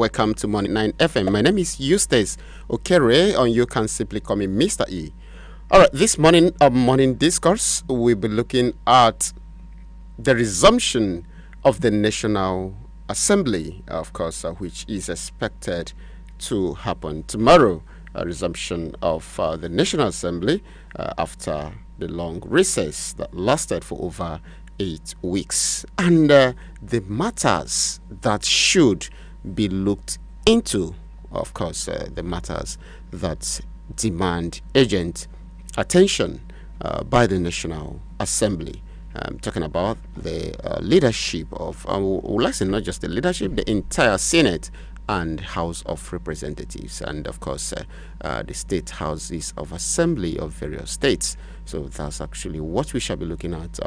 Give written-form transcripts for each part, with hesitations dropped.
Welcome to Morning 9 FM. My name is Eustace Okere, and you can simply call me Mr. E. All right, this morning Morning Discourse, we'll be looking at the resumption of the National Assembly, of course, which is expected to happen tomorrow. A resumption of the National Assembly after the long recess that lasted for over 8 weeks. And the matters that should be looked into, of course, the matters that demand urgent attention by the National Assembly. I'm talking about the leadership of, let's say not just the leadership, the entire Senate and House of Representatives, and of course the state houses of assembly of various states. So that's actually what we shall be looking at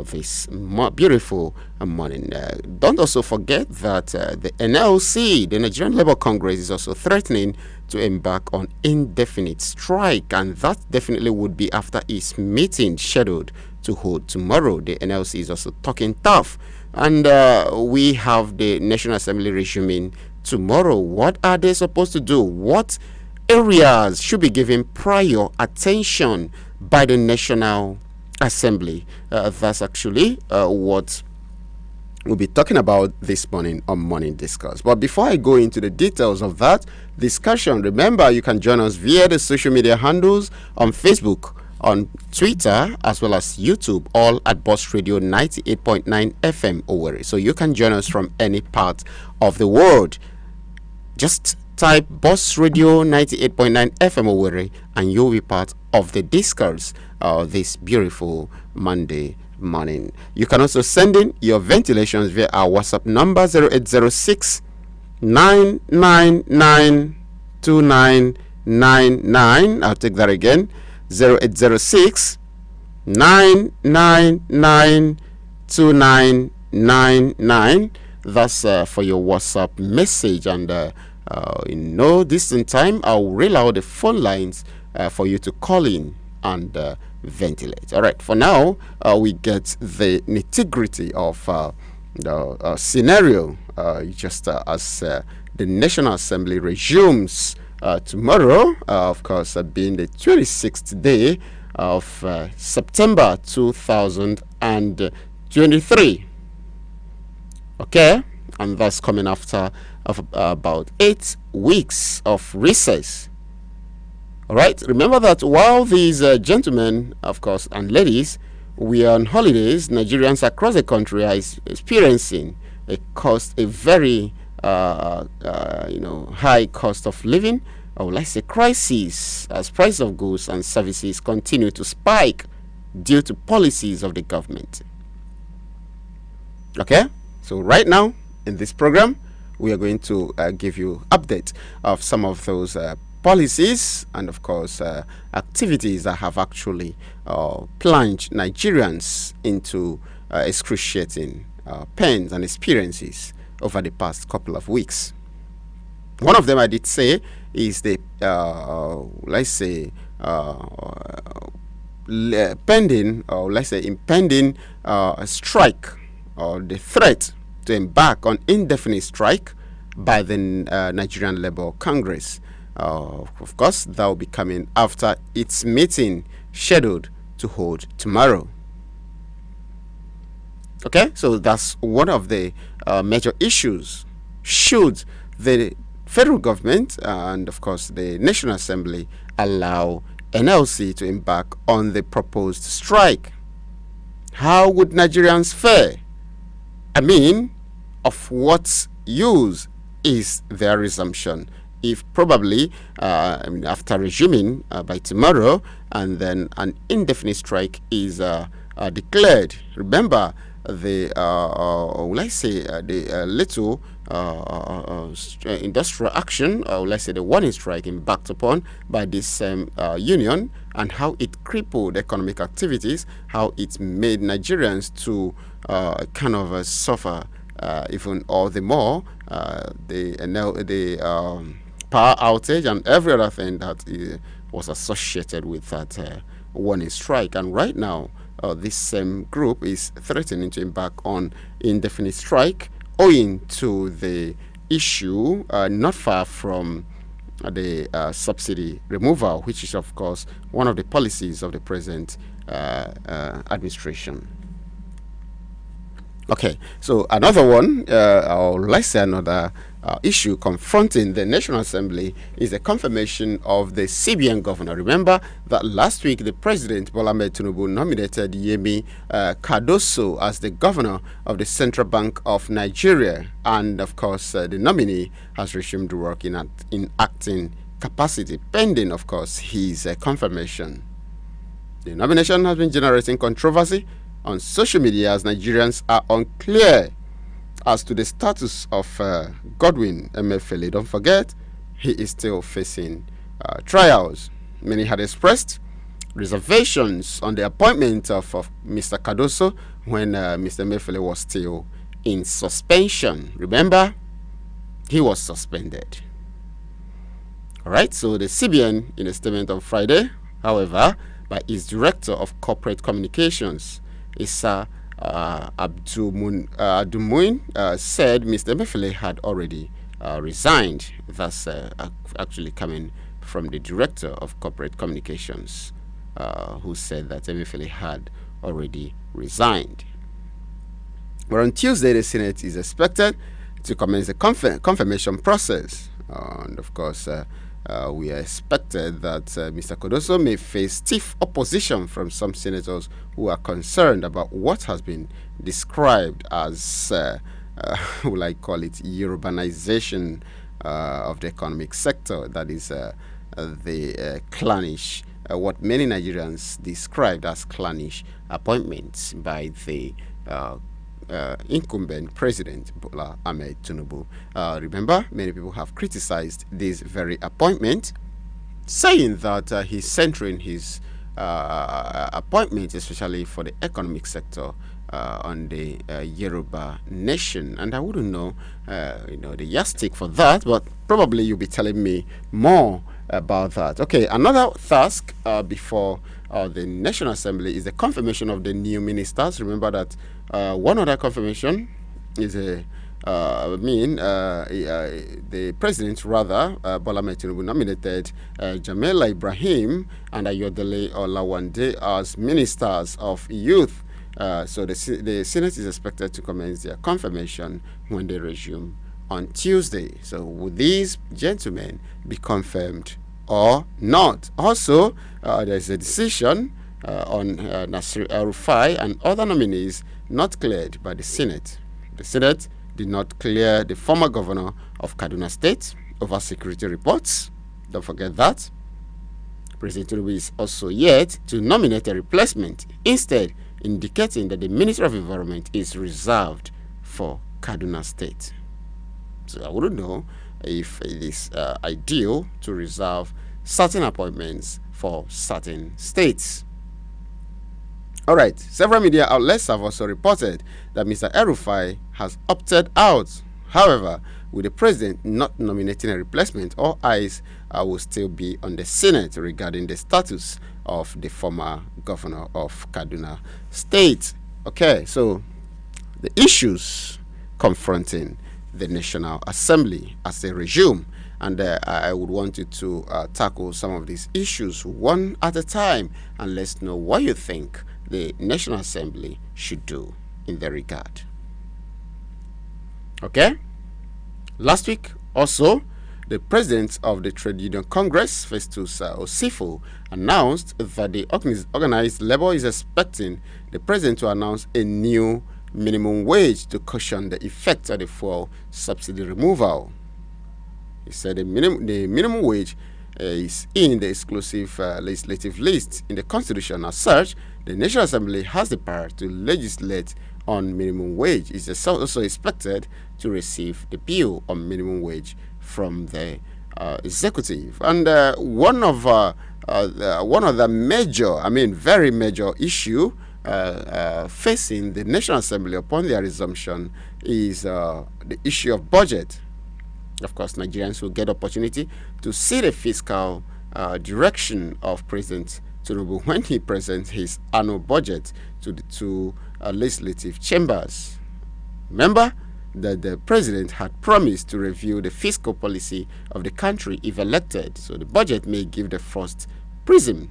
this beautiful morning. Don't also forget that the NLC, the Nigerian Labour Congress, is also threatening to embark on indefinite strike, and that definitely would be after its meeting scheduled to hold tomorrow. The NLC is also talking tough, and we have the National Assembly resuming tomorrow. What are they supposed to do? What areas should be given prior attention by the National Assembly? That's actually what we'll be talking about this morning on Morning Discuss. But before I go into the details of that discussion, remember you can join us via the social media handles on Facebook, on Twitter, as well as YouTube, all at Boss Radio 98.9 FM Owerri. So you can join us from any part of the world. Just type Boss Radio 98.9 FM Owerri and you'll be part of the Discourse this beautiful Monday morning. You can also send in your ventilations via our WhatsApp number 0806 999 2999. I'll take that again, 0806 999 2999. That's for your WhatsApp message, and in no distant time I'll reel out the phone lines for you to call in and ventilate. All right, for now we get the nitty-gritty of the scenario just as the National Assembly resumes tomorrow, of course, being the 26th day of September 2023. Okay, and that's coming after about 8 weeks of recess. All right, remember that while these gentlemen, of course, and ladies, we are on holidays, Nigerians across the country are experiencing a very high cost of living, or let's say crisis, as price of goods and services continue to spike due to policies of the government. Okay, so right now in this program we are going to give you update of some of those policies and of course activities that have actually plunged Nigerians into excruciating pains and experiences over the past couple of weeks. One of them I did say is the pending, or let's say impending strike, or the threat to embark on indefinite strike by the Nigerian Labour Congress. Of course, that will be coming after its meeting scheduled to hold tomorrow. Okay, so that's one of the major issues. Should the federal government and of course the National Assembly allow NLC to embark on the proposed strike? How would Nigerians fare? I mean, of what use is their resumption if probably after resuming by tomorrow and then an indefinite strike is declared? Remember the little industrial action, or let's say the warning strike embarked upon by this same union, and how it crippled economic activities, how it made Nigerians to kind of suffer even all the more the power outage and every other thing that was associated with that warning strike. And right now this same group is threatening to embark on indefinite strike owing to the issue not far from the subsidy removal, which is, of course, one of the policies of the present administration. Okay, so another one, or let's say another issue confronting the National Assembly is the confirmation of the CBN governor. Remember that last week the President Bola Ahmed Tinubu nominated Yemi Cardoso as the governor of the Central Bank of Nigeria, and of course the nominee has resumed work in acting capacity, pending, of course, his confirmation. The nomination has been generating controversy on social media as Nigerians are unclear as to the status of Godwin Emefiele. Don't forget, he is still facing trials. Many had expressed reservations on the appointment of Mr. Cardoso when Mr. Emefiele was still in suspension. Remember, he was suspended. All right, so the CBN, in a statement on Friday, however, by its Director of Corporate Communications, Issa Abdulmuin, said Mr. Emefiele had already resigned. That's actually coming from the Director of Corporate Communications, who said that Emefiele had already resigned. But on Tuesday, the Senate is expected to commence the confirmation process. And of course, we are expected that Mr. Cardoso may face stiff opposition from some senators who are concerned about what has been described as, will I call it, urbanization of the economic sector. That is the clannish, what many Nigerians described as clannish appointments by the incumbent President Bola Ahmed Tinubu. Remember, many people have criticized this very appointment, saying that he's centering his appointment, especially for the economic sector, on the Yoruba nation. And I wouldn't know, the yardstick for that, but probably you'll be telling me more about that. Okay, another task before the National Assembly is the confirmation of the new ministers. Remember that one other confirmation is the president, rather, Bola Ahmed Tinubu nominated Jamila Ibrahim and Ayodele Olawande as ministers of youth. So the Senate is expected to commence their confirmation when they resume on Tuesday. So will these gentlemen be confirmed or not? Also, there's a decision on Nasir El-Rufai and other nominees not cleared by the Senate. The Senate did not clear the former governor of Kaduna State over security reports. Don't forget that. President Tinubu is also yet to nominate a replacement, instead indicating that the Ministry of Environment is reserved for Kaduna State. So I wouldn't know if it is ideal to reserve certain appointments for certain states. All right, several media outlets have also reported that Mr. El-Rufai has opted out. However, with the president not nominating a replacement, all eyes will still be on the Senate regarding the status of the former governor of Kaduna State. Okay, so the issues confronting the National Assembly as they resume, and I would want you to tackle some of these issues one at a time, and let's know what you think the National Assembly should do in that regard. Okay? Last week also, the president of the Trade Union Congress, Festus Osifo, announced that the organized labor is expecting the president to announce a new minimum wage to cushion the effect of the fuel subsidy removal. He said the minimum wage is in the exclusive legislative list in the Constitution. As such, the National Assembly has the power to legislate on minimum wage. It is also expected to receive the bill on minimum wage from the executive. And one of the major, very major issue facing the National Assembly upon their resumption is the issue of budget. Of course, Nigerians will get opportunity to see the fiscal direction of President Tinubu when he presents his annual budget to the two legislative chambers. Remember, that the president had promised to review the fiscal policy of the country if elected. So the budget may give the first prism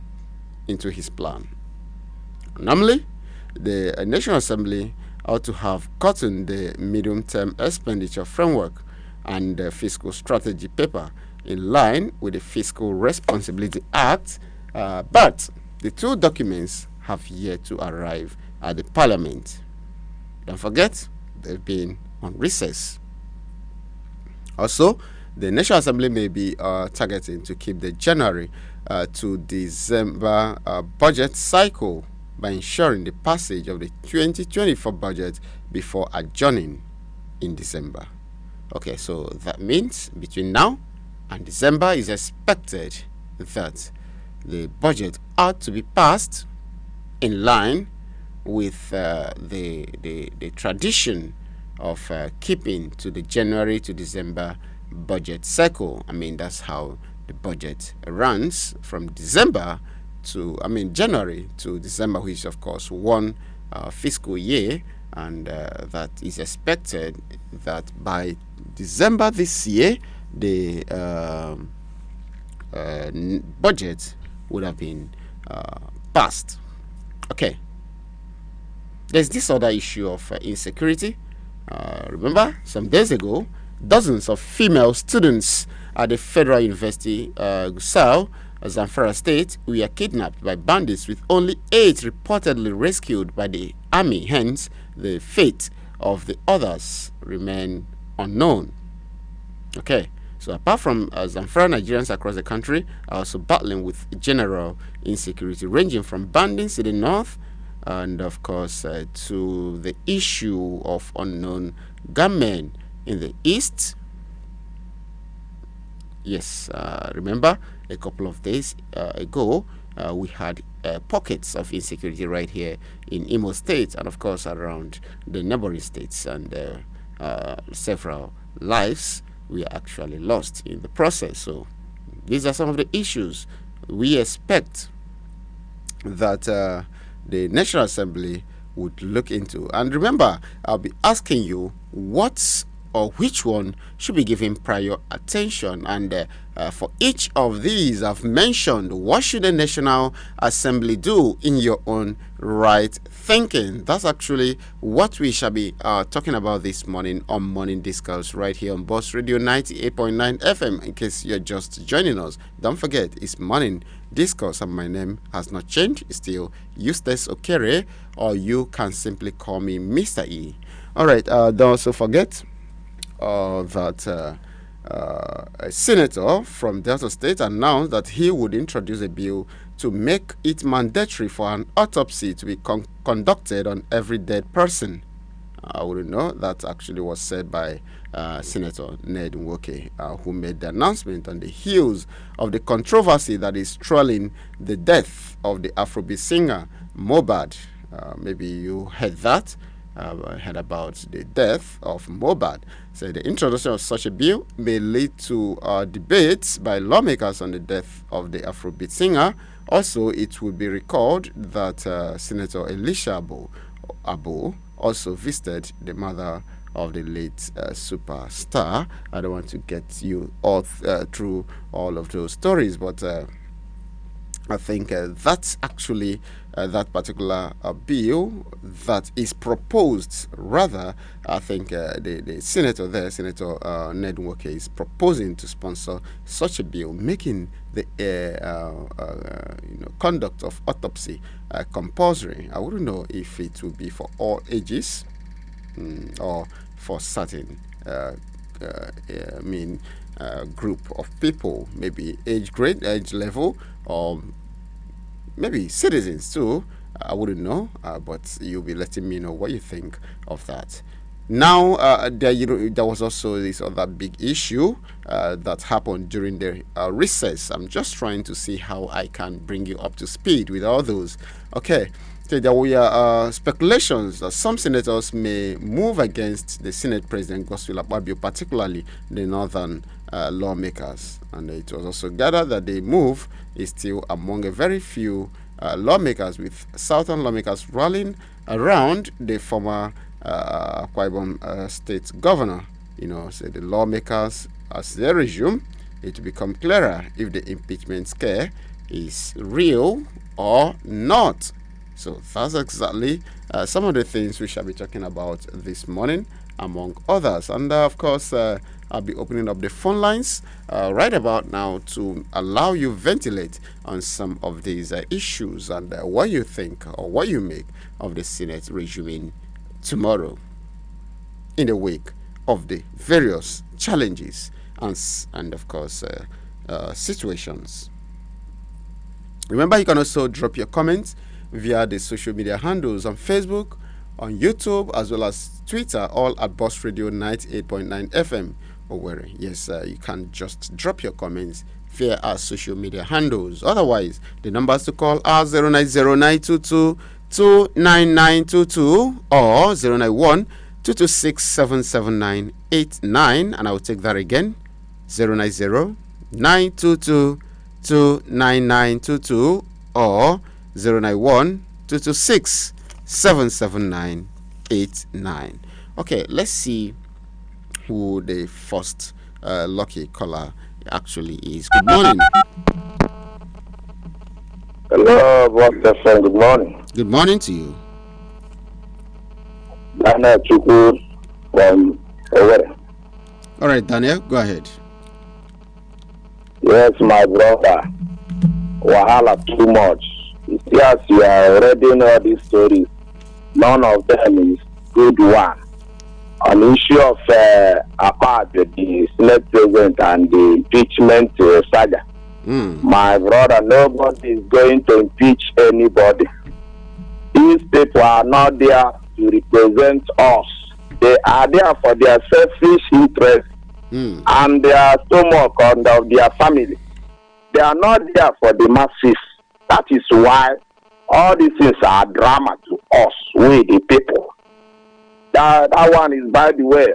into his plan. Normally, the National Assembly ought to have gotten the medium-term expenditure framework and the fiscal strategy paper in line with the Fiscal Responsibility Act, but the two documents have yet to arrive at the Parliament. Don't forget, they've been on recess. Also, the National Assembly may be targeting to keep the January to December budget cycle by ensuring the passage of the 2024 budget before adjourning in December. Okay, so that means between now and December is expected that the budget ought to be passed in line with the tradition of keeping to the January to December budget cycle. I mean, that's how the budget runs from December to, January to December, which is, of course, one fiscal year, and that is expected that by December this year, the budget would have been passed. Okay. There's this other issue of insecurity. Remember, some days ago, dozens of female students at the Federal University, Gusau, Zamfara State, were kidnapped by bandits, with only 8 reportedly rescued by the army. Hence, the fate of the others remain unknown. Okay, so apart from Zamfara, Nigerians across the country are also battling with general insecurity, ranging from bandits in the north and, of course, to the issue of unknown gunmen in the east. Yes, remember a couple of days ago, we had pockets of insecurity right here in Imo State and, of course, around the neighboring states, and several lives were actually lost in the process. So these are some of the issues we expect that the National Assembly would look into. And remember, I'll be asking you what's or which one should be given prior attention, and for each of these I've mentioned, what should the National Assembly do in your own right thinking? That's actually what we shall be talking about this morning on Morning Discourse right here on Boss Radio 98.9 FM. In case you're just joining us, don't forget it's Morning Discourse, and my name has not changed. It's still Eustace Okere, or you can simply call me Mr. E. All right, don't also forget that a senator from Delta State announced that he would introduce a bill to make it mandatory for an autopsy to be conducted on every dead person. I wouldn't know. That actually was said by Senator Ned Nwoke, who made the announcement on the heels of the controversy that is trailing the death of the Afrobeat singer Mohbad. Maybe you heard that. Heard about the death of Mohbad. So the introduction of such a bill may lead to debates by lawmakers on the death of the Afrobeat singer. Also, it will be recalled that Senator Elisha Abo also visited the mother of the late superstar. I don't want to get you all through all of those stories, but I think that's actually that particular bill that is proposed. Rather, I think the senator there, Senator Ned Nwoke, is proposing to sponsor such a bill, making the conduct of autopsy compulsory. I wouldn't know if it will be for all ages or for certain group of people, maybe age level, or maybe citizens too. I wouldn't know, but you'll be letting me know what you think of that. Now, there was also this other big issue that happened during the recess. I'm just trying to see how I can bring you up to speed with all those. Okay, so there were speculations that some senators may move against the Senate President Godswill Akpabio, particularly the northern lawmakers. And it was also gathered that the move is still among a very few lawmakers, with southern lawmakers rallying around the former Akwa Ibom State Governor. Said the lawmakers, as they resume, it will become clearer if the impeachment scare is real or not. So that's exactly some of the things we shall be talking about this morning, among others. And of course, I'll be opening up the phone lines right about now to allow you ventilate on some of these issues and what you think or what you make of the Senate resuming tomorrow in the wake of the various challenges and of course situations. Remember, you can also drop your comments via the social media handles on Facebook, on YouTube, as well as Twitter, all at Boss Radio 98.9 FM Owerri. Yes, you can just drop your comments via our social media handles. Otherwise, the numbers to call are 09092229922 or 09122677989, and I will take that again, 09092229922 or 09122677989. Okay, let's see who the first lucky caller actually is. Good morning. Hello, Boss FM. Good morning. Good morning to you. Daniel Chukwu from Owerri. All right, Daniel, go ahead. Yes, my brother. Wahala too much. Yes, you are reading all these stories. None of them is good one. On the issue of apart the Senate President and the impeachment saga. My brother, nobody is going to impeach anybody. These people are not there to represent us. They are there for their selfish interest and their stomach and of their family. They are not there for the masses. That is why all these things are drama to us, we the people. That one is, by the way,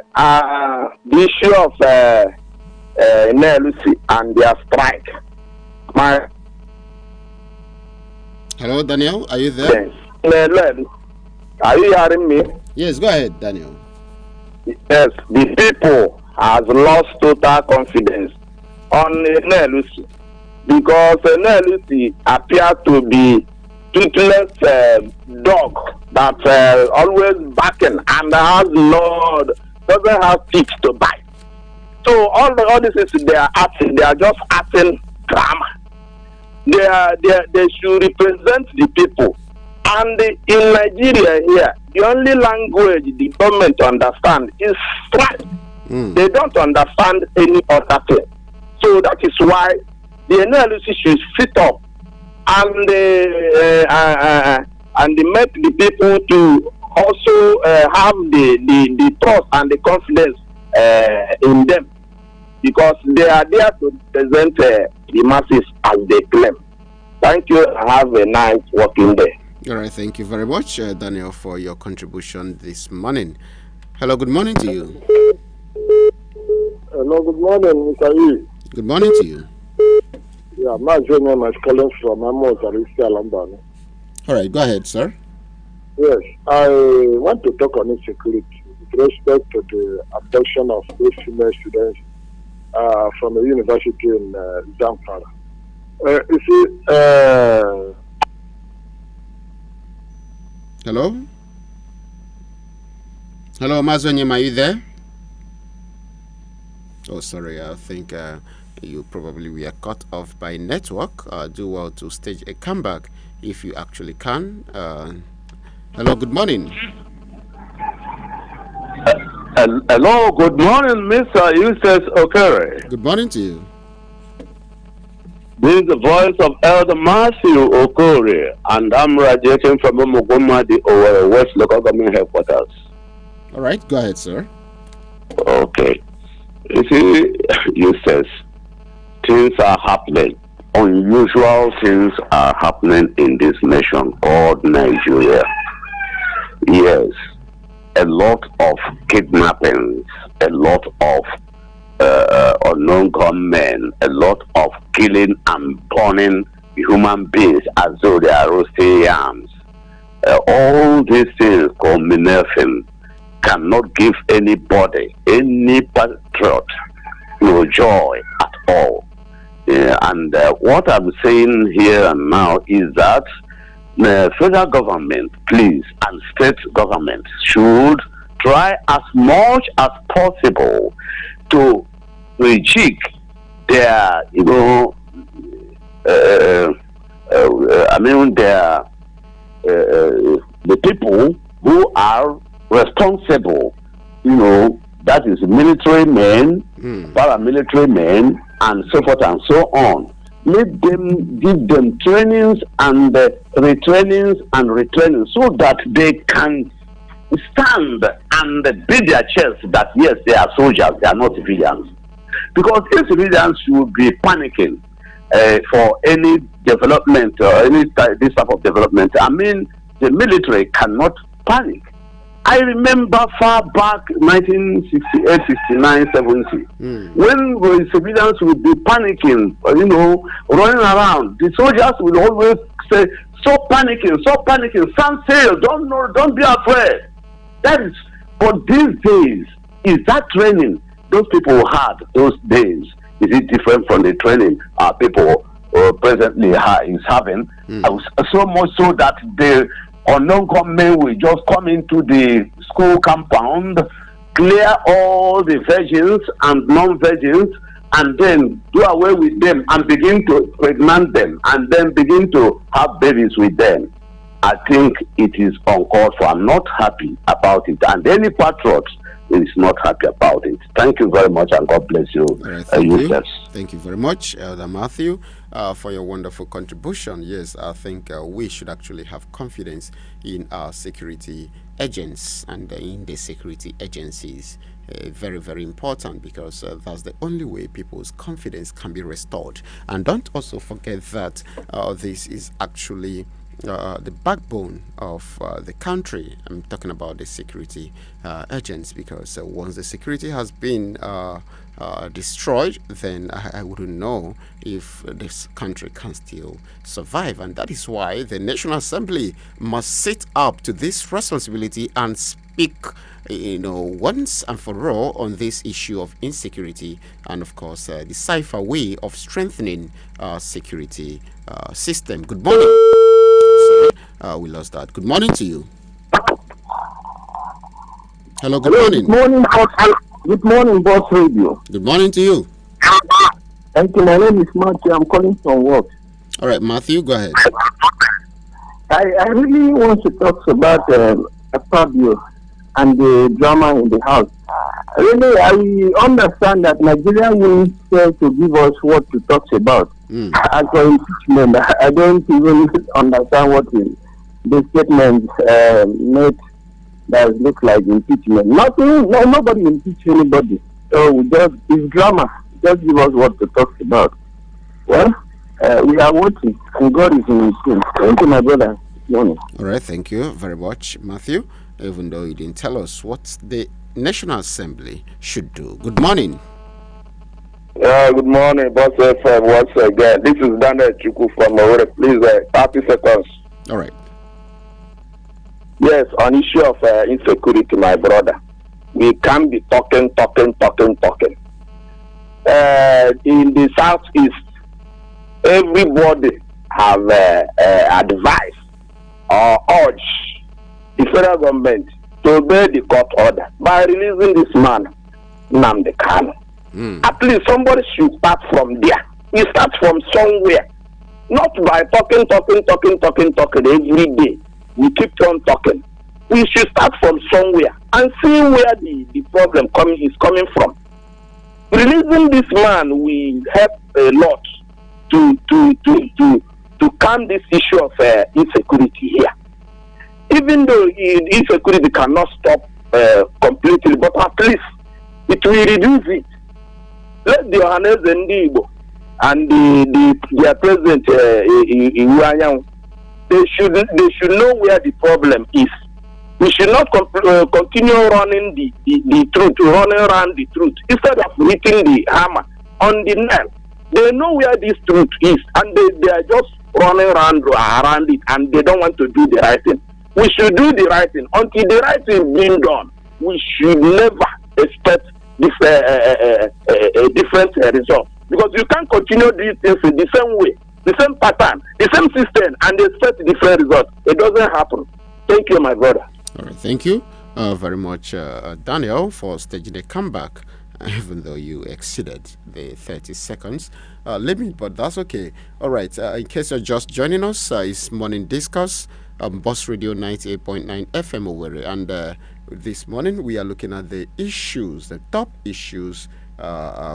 the issue of Lucy and their strike. Hello, Daniel, are you there? Yes. Are you hearing me? Yes, go ahead, Daniel. Yes, the people has lost total confidence on Lucy because Lucy appears to be toothless dog that always barking and doesn't have teeth to bite. So all these things they are acting, they are just acting drama. They should represent the people. And in Nigeria here, the only language the government understands is strike. They don't understand any other thing. So that is why the NLC should sit up and make the people to also have the trust and the confidence in them, because they are there to represent the masses as they claim. Thank you. Have a nice working day. All right, thank you very much, Daniel, for your contribution this morning. Hello, good morning to you. Hello, good morning, Mr. E. Good morning to you. Yeah, my name is calling from Owerri, Alambani. All right, go ahead, sir. Yes, I want to talk on insecurity with respect to the abduction of 8 female students from a university in Zamfara. You see, hello? Hello, Mazonyem, are you there? Oh, sorry, I think you probably were cut off by network. Do well to stage a comeback if you actually can. Hello, good morning. Hello, good morning, Mr. Eustace Owerri. Good morning to you. This is the voice of Elder Matthew Owerri, and I'm radiating from Umuguma, the Owerri West Local Government Headquarters. All right, go ahead, sir. Okay. You see, Eustace, things are happening. Unusual things are happening in this nation called Nigeria. Yes, a lot of kidnappings, a lot of unknown gunmen, a lot of killing and burning human beings as though they are roasting yams. All these things culminating cannot give anybody, any patriot, no joy at all. And what I'm saying here and now is that the federal government, please, and state government should try as much as possible to rejig their, the people who are responsible, that is military men, paramilitary men, and so forth and so on. Let them give them trainings and retrainings and retrainings so that they can stand and beat their chest that yes, they are soldiers, they are not civilians. Because if civilians should be panicking for any development or this type of development, I mean, the military cannot panic. I remember far back 1968, 69, 70, when the civilians would be panicking, running around. The soldiers would always say, stop panicking, stand still, don't be afraid. That is, but these days, is that training those people had those days, is it different from the training people presently is having? So much so that the unknown gunmen will just come into the school compound, clear all the virgins and non-virgins, and then do away with them and begin to pregnant them and then begin to have babies with them. I think it is uncalled for. I'm not happy about it, and any patriot is not happy about it. Thank you very much, and God bless you. All right, thank you very much, Elder Matthew, for your wonderful contribution. Yes, I think we should actually have confidence in our security agents and in the security agencies. Very, very important, because that's the only way people's confidence can be restored. And don't also forget that this is actually the backbone of the country. I'm talking about the security agents, because once the security has been destroyed, then I wouldn't know if this country can still survive. And that is why the National Assembly must sit up to this responsibility and speak once and for all on this issue of insecurity, and of course decipher way of strengthening security system. Good morning. We lost that. Good morning to you. Hello, good morning. Good morning, Boss Radio. Good morning to you. Thank you. My name is Matthew. I'm calling from work. All right, Matthew, go ahead. I really want to talk about Fabio and the drama in the house. Really, I understand that Nigeria will fail to give us what to talk about. As for impeachment, I don't even understand what the statement made that look like impeachment. Nobody impeach anybody. So it's drama. Just give us what to talk about. Well, we are watching, and God is in his team. Thank you, my brother. Good morning. All right, thank you very much, Matthew. Even though you didn't tell us what the National Assembly should do. Good morning. Good morning, Boss FM. Once again, this is Daniel Chuku from Owerri. Please, 30 seconds. All right. Yes, on issue of insecurity, my brother, we can't be talking. In the southeast, everybody have advised or urged the federal government to obey the court order by releasing this man, Nnamdi Kanu. At least somebody should start from there. We start from somewhere, not by talking every day. We keep on talking. We should start from somewhere and see where the problem is coming from. Releasing this man will help a lot to calm this issue of insecurity here. Even though insecurity cannot stop completely, but at least it will reduce it. Let the Ohanes and Igbo and their president Iwanyang, they should know where the problem is. We should not continue running the truth, running around the truth, instead of hitting the hammer on the nail. They know where this truth is, and they are just running around it, and they don't want to do the right thing. We should do the right thing. Until the right thing is being done, we should never expect this a different result, because you can't continue these things in the same way, the same pattern, the same system, and expect different results. It doesn't happen. Thank you, my brother. All right, thank you very much, Daniel, for staging a comeback, even though you exceeded the 30 seconds limit, but that's okay. All right, in case you're just joining us, it's Morning Discourse, Boss Radio 98.9 FM Owerri, and this morning we are looking at the issues, the top issues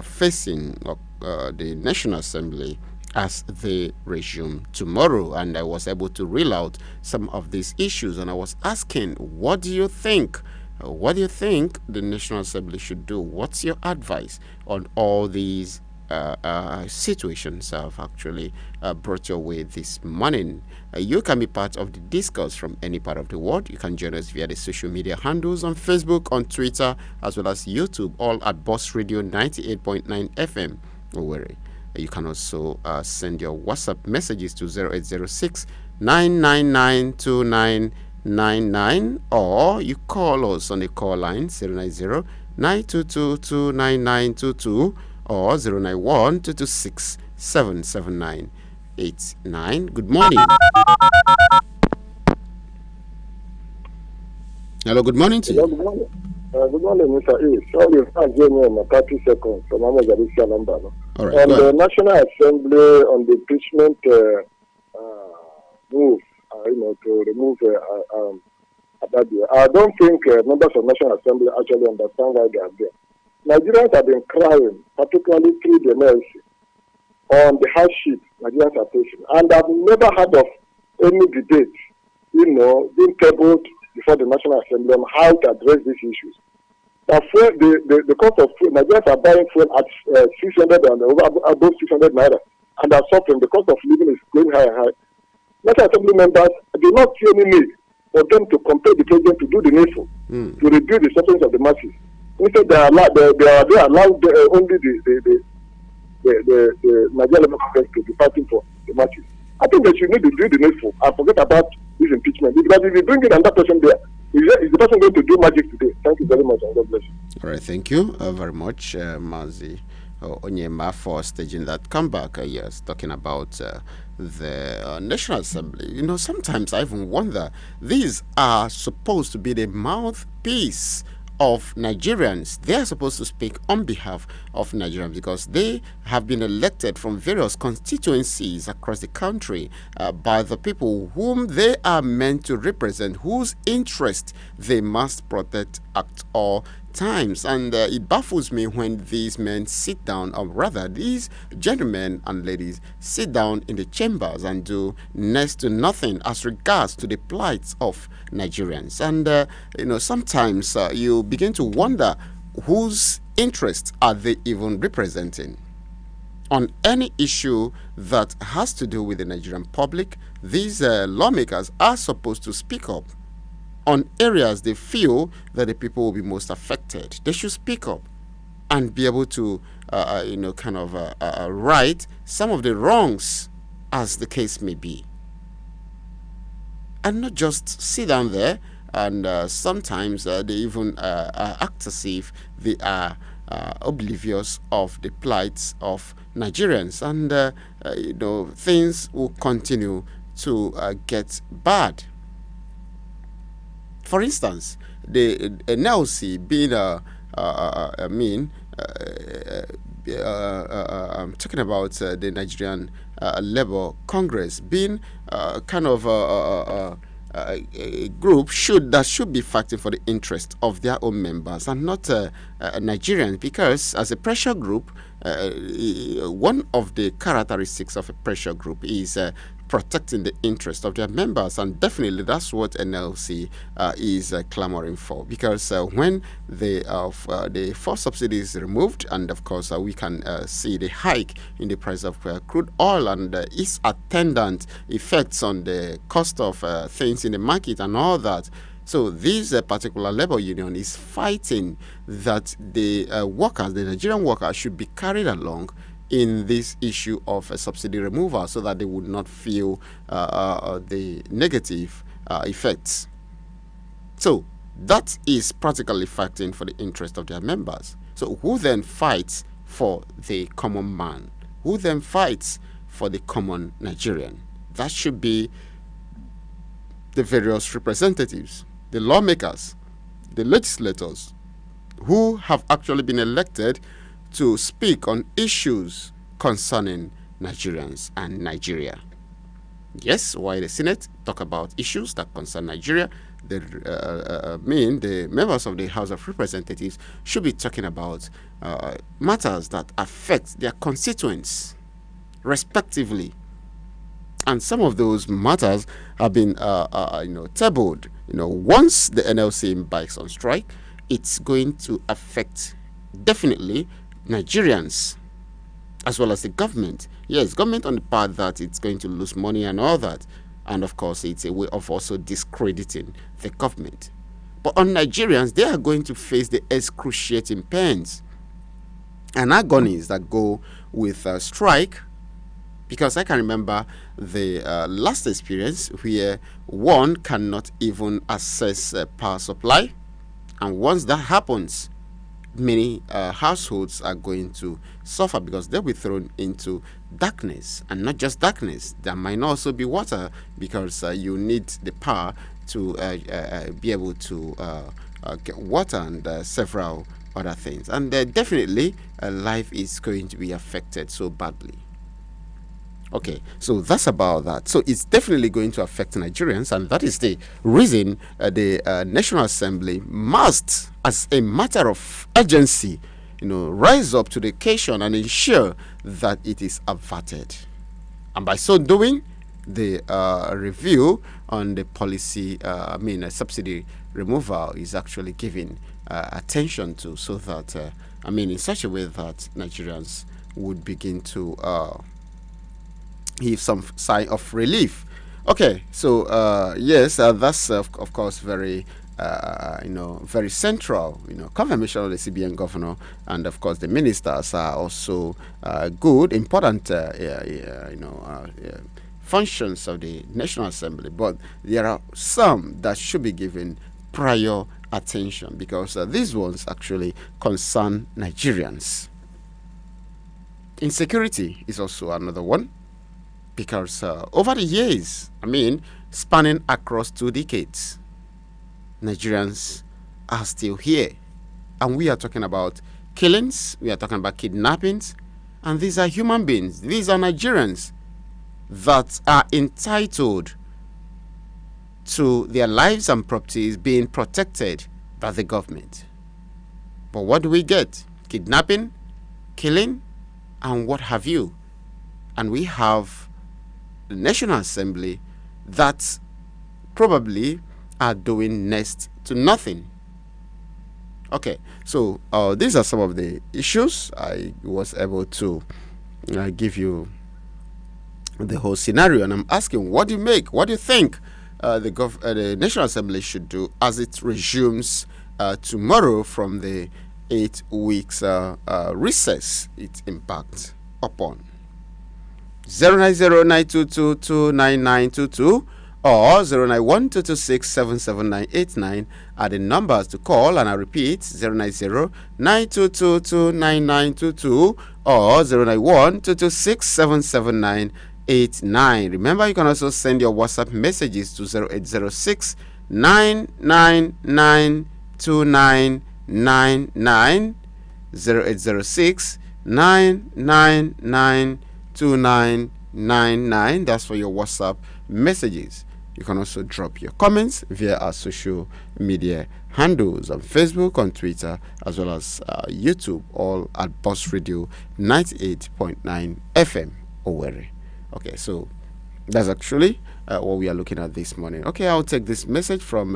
facing the National Assembly as they resume tomorrow. And I was able to reel out some of these issues, and I was asking, what do you think? What do you think the National Assembly should do? What's your advice on all these situations I've actually brought your way this morning? You can be part of the discourse from any part of the world. You can join us via the social media handles on Facebook, on Twitter, as well as YouTube, all at Boss Radio 98.9 FM Owerri. You can also send your WhatsApp messages to 0806 999 2999, or you call us on the call line 090 922 29922 or 091 226 77989. Good morning. Hello, good morning to you. Good morning. Good morning, Mr. E. Sorry, I gave me 30 seconds from Amagadisha number. All right, On the National Assembly, on the impeachment move, to remove Abadio, I don't think members of National Assembly actually understand why they are there. Nigerians have been crying, particularly through the NLC, on the hardship Nigerians are facing. And I've never heard of any debate, being tabled before the National Assembly on how to address these issues. The cost of food, Nigerians are buying food at 600 and above 600 naira, and are suffering. The cost of living is going high and high. National Assembly members do not see any need for them to compel the president to do the needful to reduce the suffering of the masses. Instead, they are allowed only the Nigerian Labour Congress to be fighting for the masses. I think they should need to do the needful and forget about this impeachment, because if you bring in another person there, is the person going to do magic today? Thank you very much, and God bless you. All right, thank you very much, Mazi Onyema, for staging that comeback. Yes, talking about the National Assembly. Sometimes I even wonder, these are supposed to be the mouthpiece of Nigerians. They are supposed to speak on behalf of Nigerians, because they have been elected from various constituencies across the country by the people whom they are meant to represent, whose interest they must protect at all times. And it baffles me when these men sit down, or rather these gentlemen and ladies sit down in the chambers and do next to nothing as regards to the plight of Nigerians. And sometimes you begin to wonder, whose interests are they even representing? On any issue that has to do with the Nigerian public, these lawmakers are supposed to speak up. On areas they feel that the people will be most affected, they should speak up and be able to, right some of the wrongs, as the case may be, and not just sit down there and sometimes they even act as if they are oblivious of the plights of Nigerians, and things will continue to get bad. For instance, the NLC being I'm talking about the Nigerian Labour Congress being a group that should be fighting for the interest of their own members and not Nigerians, because as a pressure group, one of the characteristics of a pressure group is protecting the interest of their members, and definitely that's what NLC is clamoring for, because when the four subsidies removed, and of course we can see the hike in the price of crude oil and its attendant effects on the cost of things in the market and all that. So this particular labor union is fighting that the workers, the Nigerian workers, should be carried along in this issue of subsidy removal, so that they would not feel the negative effects. So that is practically fighting for the interest of their members. So who then fights for the common man? Who then fights for the common Nigerian? That should be the various representatives, the lawmakers, the legislators who have actually been elected to speak on issues concerning Nigerians and Nigeria. Yes, while the Senate talk about issues that concern Nigeria, the members of the House of Representatives should be talking about matters that affect their constituents, respectively. And some of those matters have been, tabled. Once the NLC embarks on strike, it's going to affect definitely Nigerians as well as the government. Yes, government on the part that it's going to lose money and all that. And of course, it's a way of also discrediting the government. But on Nigerians, they are going to face the excruciating pains and agonies that go with a strike. Because I can remember the last experience where one cannot even access power supply. And once that happens, many households are going to suffer because they'll be thrown into darkness. And not just darkness, there might also be water because you need the power to be able to get water and several other things. And definitely life is going to be affected so badly. Okay, so that's about that. So it's definitely going to affect Nigerians, and that is the reason the National Assembly must, as a matter of urgency, rise up to the occasion and ensure that it is averted. And by so doing, the review on the policy, subsidy removal is actually given attention to, so that, in such a way that Nigerians would begin to give some sign of relief. Okay, so yes, that's of course very very central. Confirmation of the CBN governor and of course the ministers are also good, important functions of the National Assembly. But there are some that should be given prior attention because these ones actually concern Nigerians. Insecurity is also another one. Because over the years, spanning across 2 decades, Nigerians are still here. And we are talking about killings, we are talking about kidnappings, and these are human beings. These are Nigerians that are entitled to their lives and properties being protected by the government. But what do we get? Kidnapping, killing, and what have you. And we have the National Assembly that probably are doing next to nothing. Okay, so these are some of the issues. I was able to give you the whole scenario, and I'm asking, what do you make? What do you think the National Assembly should do as it resumes tomorrow from the 8 weeks recess it impacts upon? 09092229922 or 09122677989 are the numbers to call, and I repeat 09092229922 or 09122677989. Remember, you can also send your WhatsApp messages to 0806 9992999 0806 999 2999. That's for your WhatsApp messages. You can also drop your comments via our social media handles on Facebook, on Twitter, as well as YouTube, all at Boss Radio 98.9 FM Owerri. Okay, so that's actually what we are looking at this morning. Okay, I'll take this message from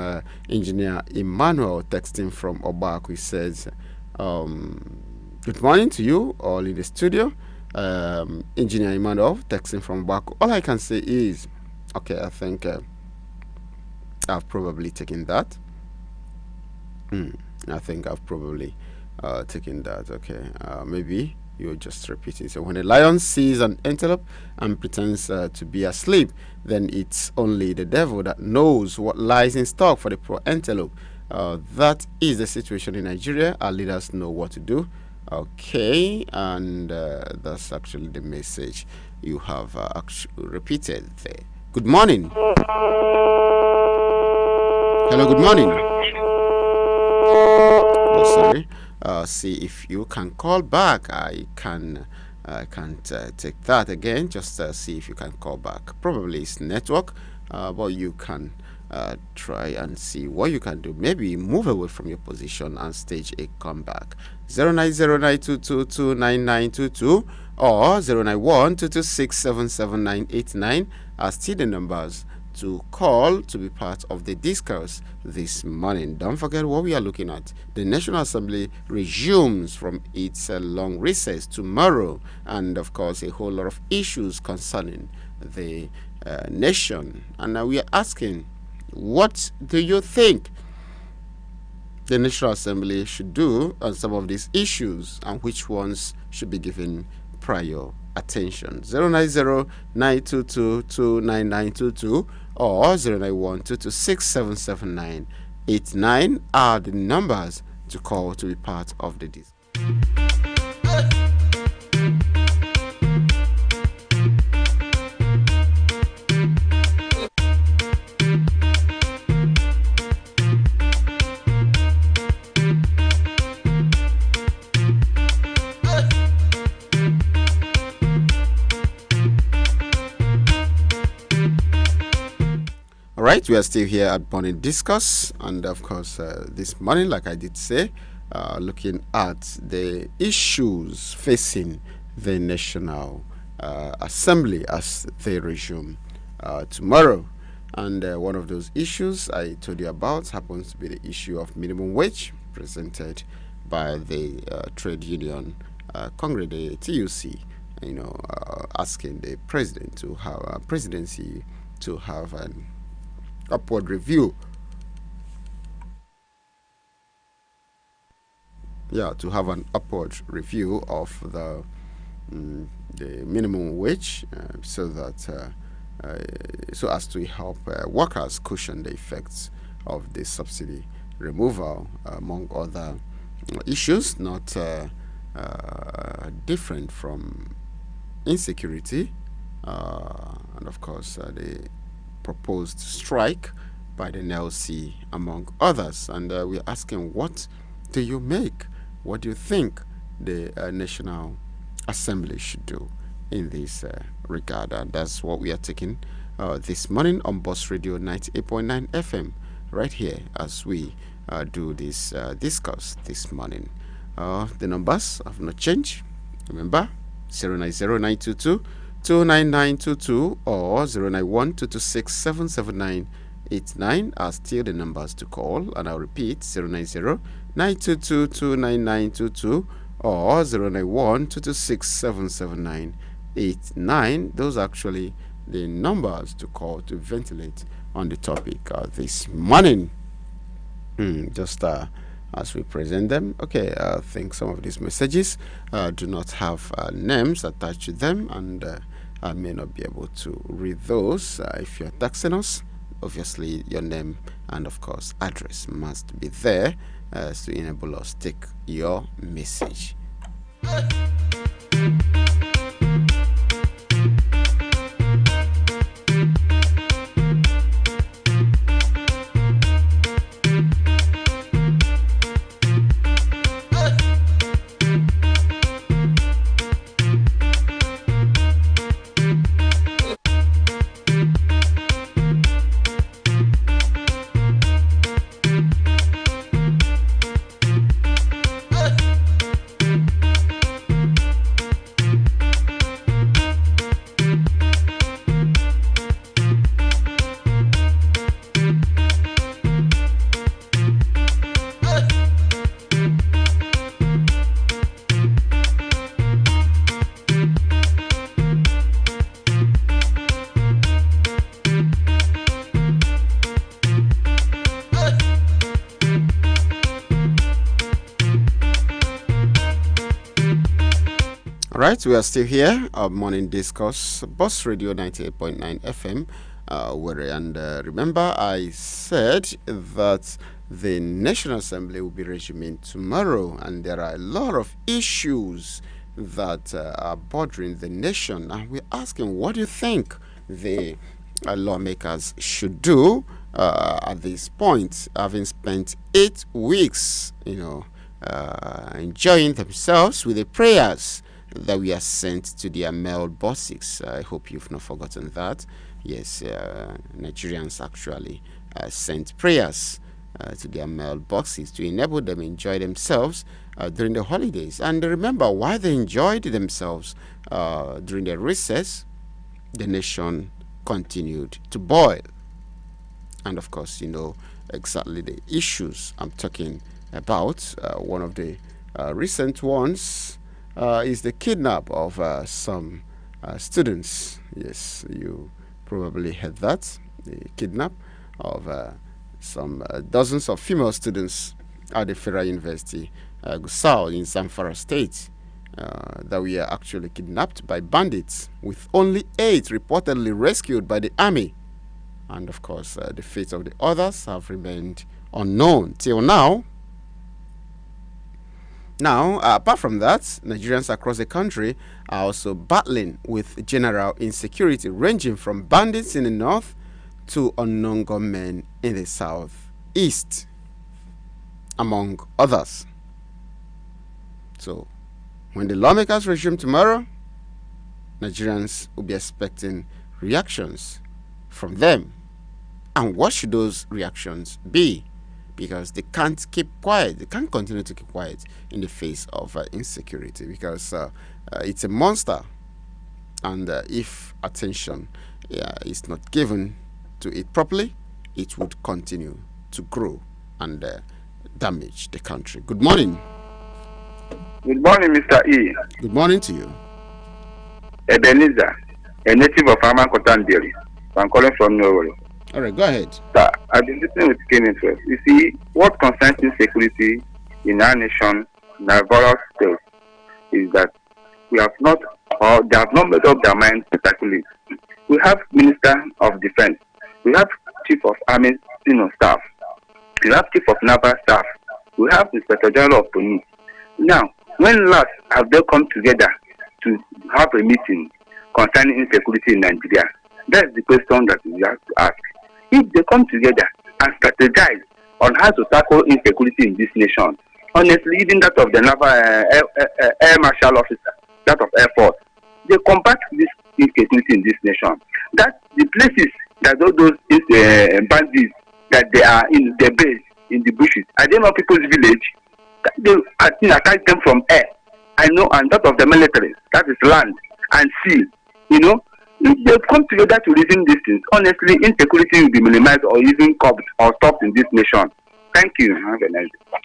Engineer Emmanuel texting from Obak. He says, good morning to you all in the studio. Engineer Emmanuel texting from Baku. All I can say is, okay, I think I've probably taken that. I think I've probably taken that. Okay, maybe you're just repeating. So when a lion sees an antelope and pretends to be asleep, then it's only the devil that knows what lies in store for the poor antelope. That is the situation in Nigeria. Our leaders know what to do. Okay, and that's actually the message you have repeated there. Good morning. Hello, good morning. Oh, sorry. See if you can call back. I can't take that again. Just see if you can call back. Probably it's network, but you can try and see what you can do. Maybe move away from your position and stage a comeback. 09092229922 or 09122677989 are still the numbers to call to be part of the discourse this morning. Don't forget what we are looking at. The National Assembly resumes from its long recess tomorrow, and of course a whole lot of issues concerning the nation. And now we are asking, what do you think the National Assembly should do on some of these issues, and which ones should be given prior attention? 09092229922 or 09122677989 are the numbers to call to be part of the discussion. Right, we are still here at Morning Discourse, and of course, this morning, like I did say, looking at the issues facing the National Assembly as they resume tomorrow. And one of those issues I told you about happens to be the issue of minimum wage, presented by the trade union Congress, the TUC, asking the president to have a presidency to have an upward review. To have an upward review of the minimum wage, so that so as to help workers cushion the effects of the subsidy removal, among other issues not different from insecurity, and of course the proposed strike by the NLC, among others. And we're asking, what do you make? What do you think the National Assembly should do in this regard? And that's what we are taking this morning on Boss Radio 98.9 FM, right here as we do this discourse this morning. The numbers have not changed. Remember, 0909222 29922 or 09122677989 are still the numbers to call, and I'll repeat, 0909222 or 09122677989. Those are actually the numbers to call to ventilate on the topic this morning. Just as we present them. Okay, I think some of these messages do not have names attached to them, and I may not be able to read those. If you're texting us, obviously your name and of course address must be there to enable us to take your message. Right, we are still here, Morning Discourse, Boss Radio 98.9 FM, Owerri. And remember, I said that the National Assembly will be resuming tomorrow, and there are a lot of issues that are bothering the nation. And we're asking, what do you think the lawmakers should do at this point, having spent 8 weeks, enjoying themselves with the prayers that we are sent to their mailboxes. I hope you've not forgotten that. Yes, Nigerians actually sent prayers to their mailboxes to enable them enjoy themselves during the holidays. And remember, why they enjoyed themselves during the recess, the nation continued to boil. And of course, you know exactly the issues I'm talking about. One of the recent ones is the kidnap of some students. Yes, you probably heard that. The kidnap of some dozens of female students at the Federal University, Gusau in Zamfara State, that were actually kidnapped by bandits, with only 8 reportedly rescued by the army. And of course, the fate of the others have remained unknown till now. Now, apart from that, Nigerians across the country are also battling with general insecurity, ranging from bandits in the north to unknown gunmen in the southeast, among others. So, when the lawmakers resume tomorrow, Nigerians will be expecting reactions from them. And what should those reactions be? Because they can't keep quiet. They can't continue to keep quiet in the face of insecurity, because it's a monster. And if attention is not given to it properly, it would continue to grow and damage the country. Good morning. Good morning, Mr. E. Good morning to you. Ebenezer, a native of Amakotandiri. I'm calling from Owerri. All right, go ahead. Sir, I've been listening with keen interest. You see, what concerns insecurity in our nation, in our various states, is that we have not, or they have not made up their minds to tackle it. We have Minister of Defense, we have Chief of Army Staff, we have Chief of Naval Staff, we have Inspector General of Police. Now, when last have they come together to have a meeting concerning insecurity in Nigeria? That's the question that we have to ask. If they come together and strategize on how to tackle insecurity in this nation, honestly, even that of the Naval Air Marshal Officer, that of Air Force, they combat this insecurity in this nation. That the places that all those bandits that they are in the base, in the bushes, are they not people's village? They attack them from air. I know, and that of the military, that is land and sea, If they come together to reason these things, honestly, insecurity will be minimized or even curbed or stopped in this nation. Thank you. Have a nice day.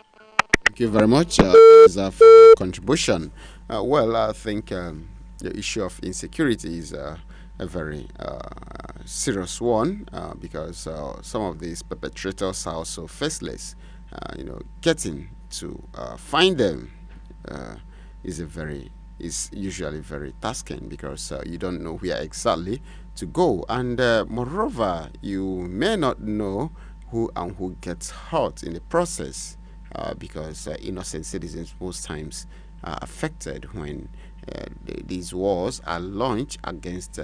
Thank you very much for your contribution. Well, I think the issue of insecurity is a very serious one because some of these perpetrators are also faceless. Getting to find them is usually very tasking, because you don't know where exactly to go, and moreover, you may not know who gets hurt in the process, because innocent citizens most times are affected when these wars are launched against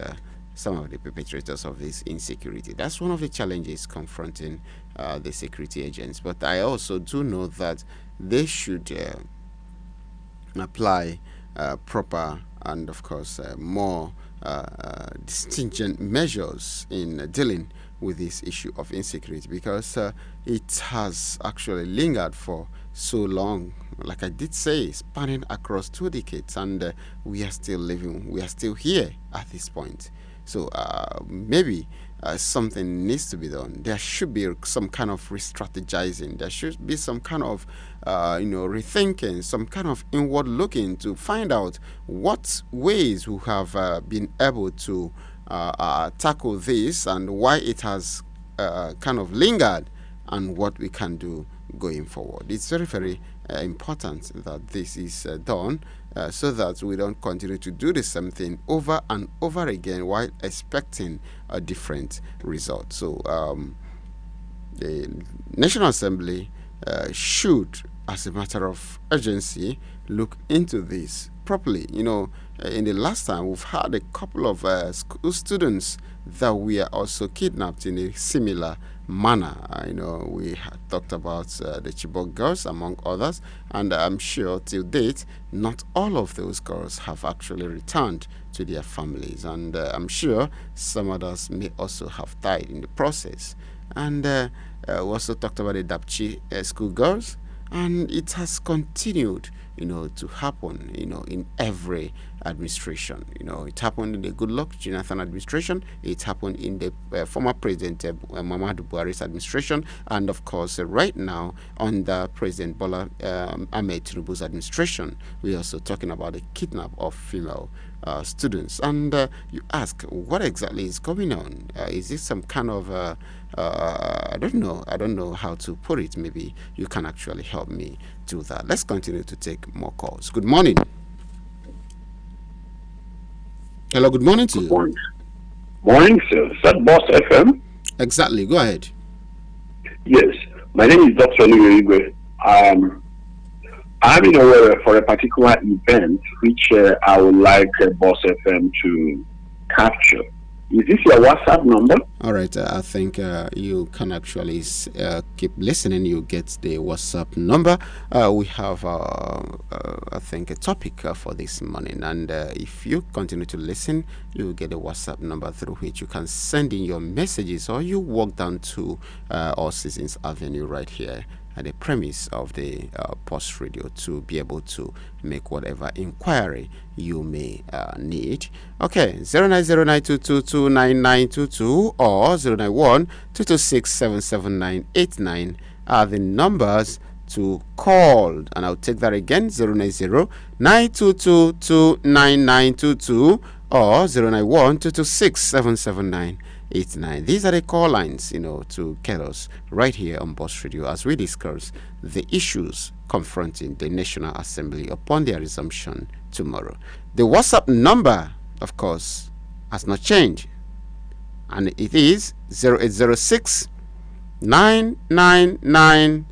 some of the perpetrators of this insecurity. That's one of the challenges confronting the security agents. But I also do know that they should apply proper and, of course, more stringent measures in dealing with this issue of insecurity, because it has actually lingered for so long. Like I did say, spanning across 2 decades, and we are still living, we are still here at this point. So maybe something needs to be done. There should be some kind of re-strategizing. There should be some kind of rethinking, some kind of inward looking to find out what ways we have been able to tackle this, and why it has kind of lingered, and what we can do going forward. It's very, very important that this is done, so that we don't continue to do the same thing over and over again while expecting a different result. So the National Assembly should, as a matter of urgency, look into this properly. In the last time, we've had a couple of school students that were also kidnapped in a similar manner. We had talked about the Chibok girls, among others, and I'm sure till date, not all of those girls have actually returned to their families, and I'm sure some others may also have died in the process. And we also talked about the Dapchi school girls, and it has continued, to happen, in every administration. It happened in the Goodluck Jonathan administration. It happened in the former President Muhammadu Buhari's administration, and of course, right now under President Bola Ahmed Tinubu's administration, we're also talking about the kidnap of female students. And you ask, what exactly is going on? Is this some kind of I don't know how to put it. Maybe you can actually help me do that. Let's continue to take more calls. Good morning. Hello, good morning to you. Morning. Morning, sir. Is that Boss FM? Exactly. Go ahead. Yes. My name is Dr. Igwe. I'm in Owerri for a particular event which I would like Boss FM to capture. Is this your WhatsApp number? All right. I think you can actually keep listening. You get the WhatsApp number. We have, I think, a topic for this morning. And if you continue to listen, you will get a WhatsApp number through which you can send in your messages, or you walk down to All Seasons Avenue right here at the premise of the Post Radio to be able to make whatever inquiry you may need. Okay, 09092229922 or 09122677989 are the numbers to call, and I'll take that again: 09092229922 or 09122677989. These are the call lines, to get us right here on Boss Radio as we discuss the issues confronting the National Assembly upon their resumption tomorrow. The WhatsApp number, of course, has not changed, and it is 0806 999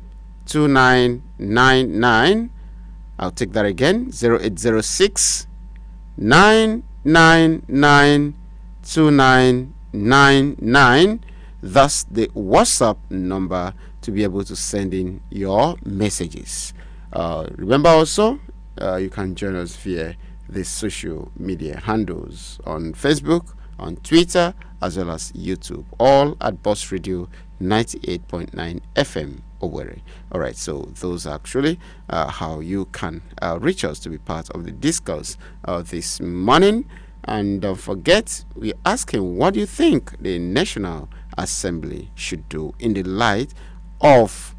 2999. I'll take that again: 0806 999 2999. That's the WhatsApp number to be able to send in your messages. Remember also, you can join us via the social media handles on Facebook, on Twitter, as well as YouTube, all at Boss Radio 98.9 FM Owerri. All right, so those are actually how you can reach us to be part of the discourse this morning. And don't forget, we're asking, what do you think the National Assembly should do in the light of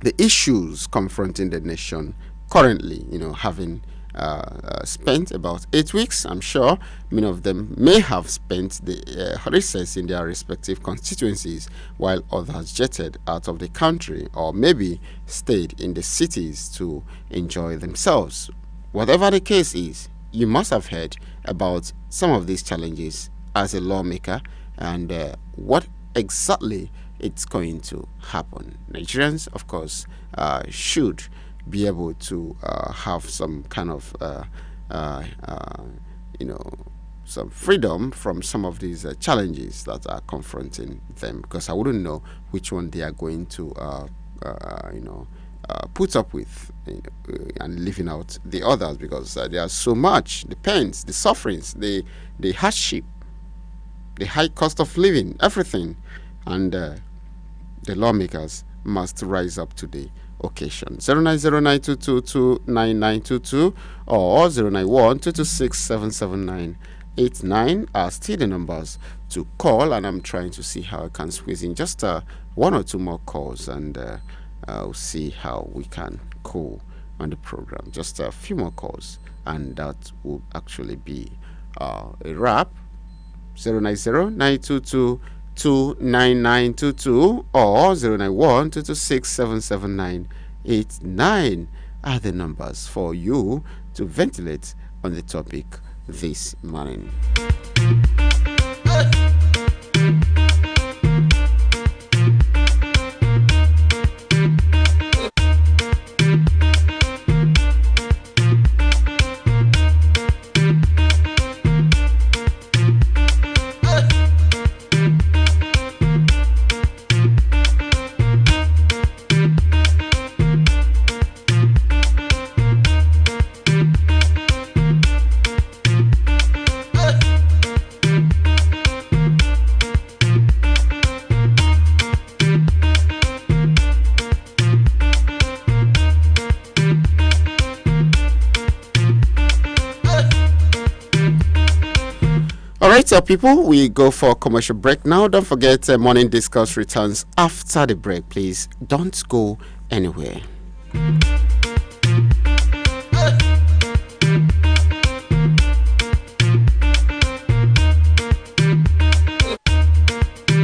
the issues confronting the nation currently, having spent about 8 weeks. I'm sure many of them may have spent the recess in their respective constituencies, while others jetted out of the country or maybe stayed in the cities to enjoy themselves. Whatever the case is, you must have heard about some of these challenges as a lawmaker and what exactly it's going to happen. Nigerians, of course, should be able to have some kind of, some freedom from some of these challenges that are confronting them, because I wouldn't know which one they are going to, put up with, and leaving out the others, because there are so much, the pains, the sufferings, the hardship, the high cost of living, everything, and the lawmakers must rise up to the occasion. 09092229922 or 09122677989 are still the numbers to call, and I'm trying to see how I can squeeze in just one or two more calls, and we'll see how we can go on the program. Just a few more calls, and that will actually be a wrap. 09092229922 or 09122677989 are the numbers for you to ventilate on the topic this morning. All right, people, we go for a commercial break now. Don't forget, Morning Discourse returns after the break. Please don't go anywhere.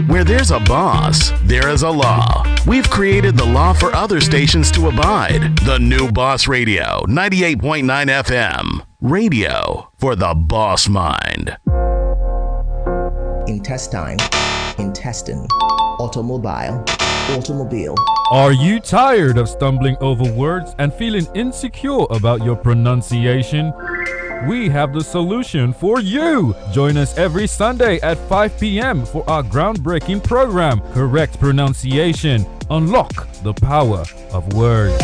Where there's a boss, there is a law. We've created the law for other stations to abide. The new Boss Radio, 98.9 FM. Radio for the boss mind. Intestine, intestine, automobile, automobile. Are you tired of stumbling over words and feeling insecure about your pronunciation? We have the solution for you. Join us every Sunday at 5 p.m. for our groundbreaking program, Correct Pronunciation. Unlock the power of words.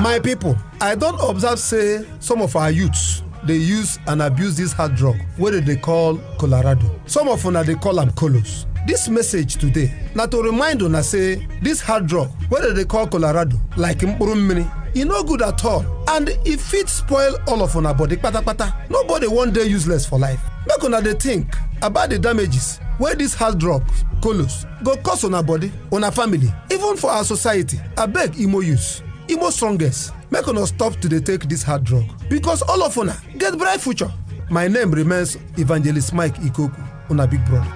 My people, I don't observe say some of our youths they use and abuse this hard drug wey they call Colorado. Some of una they call them colos. This message today na to remind una say this hard drug wey they call Colorado like mkpụrụ mmiri e no good at all and e fit spoil all of una body kpata. Nobody one day useless for life. Make una dey think about the damages wey this hard drugs colos go cause una body, una family, even for our society. Abeg imo use, imo strongest. Make una stop to dey take this hard drug because all of una get bright future. My name remains Evangelist Mike Ikoku, una big brother.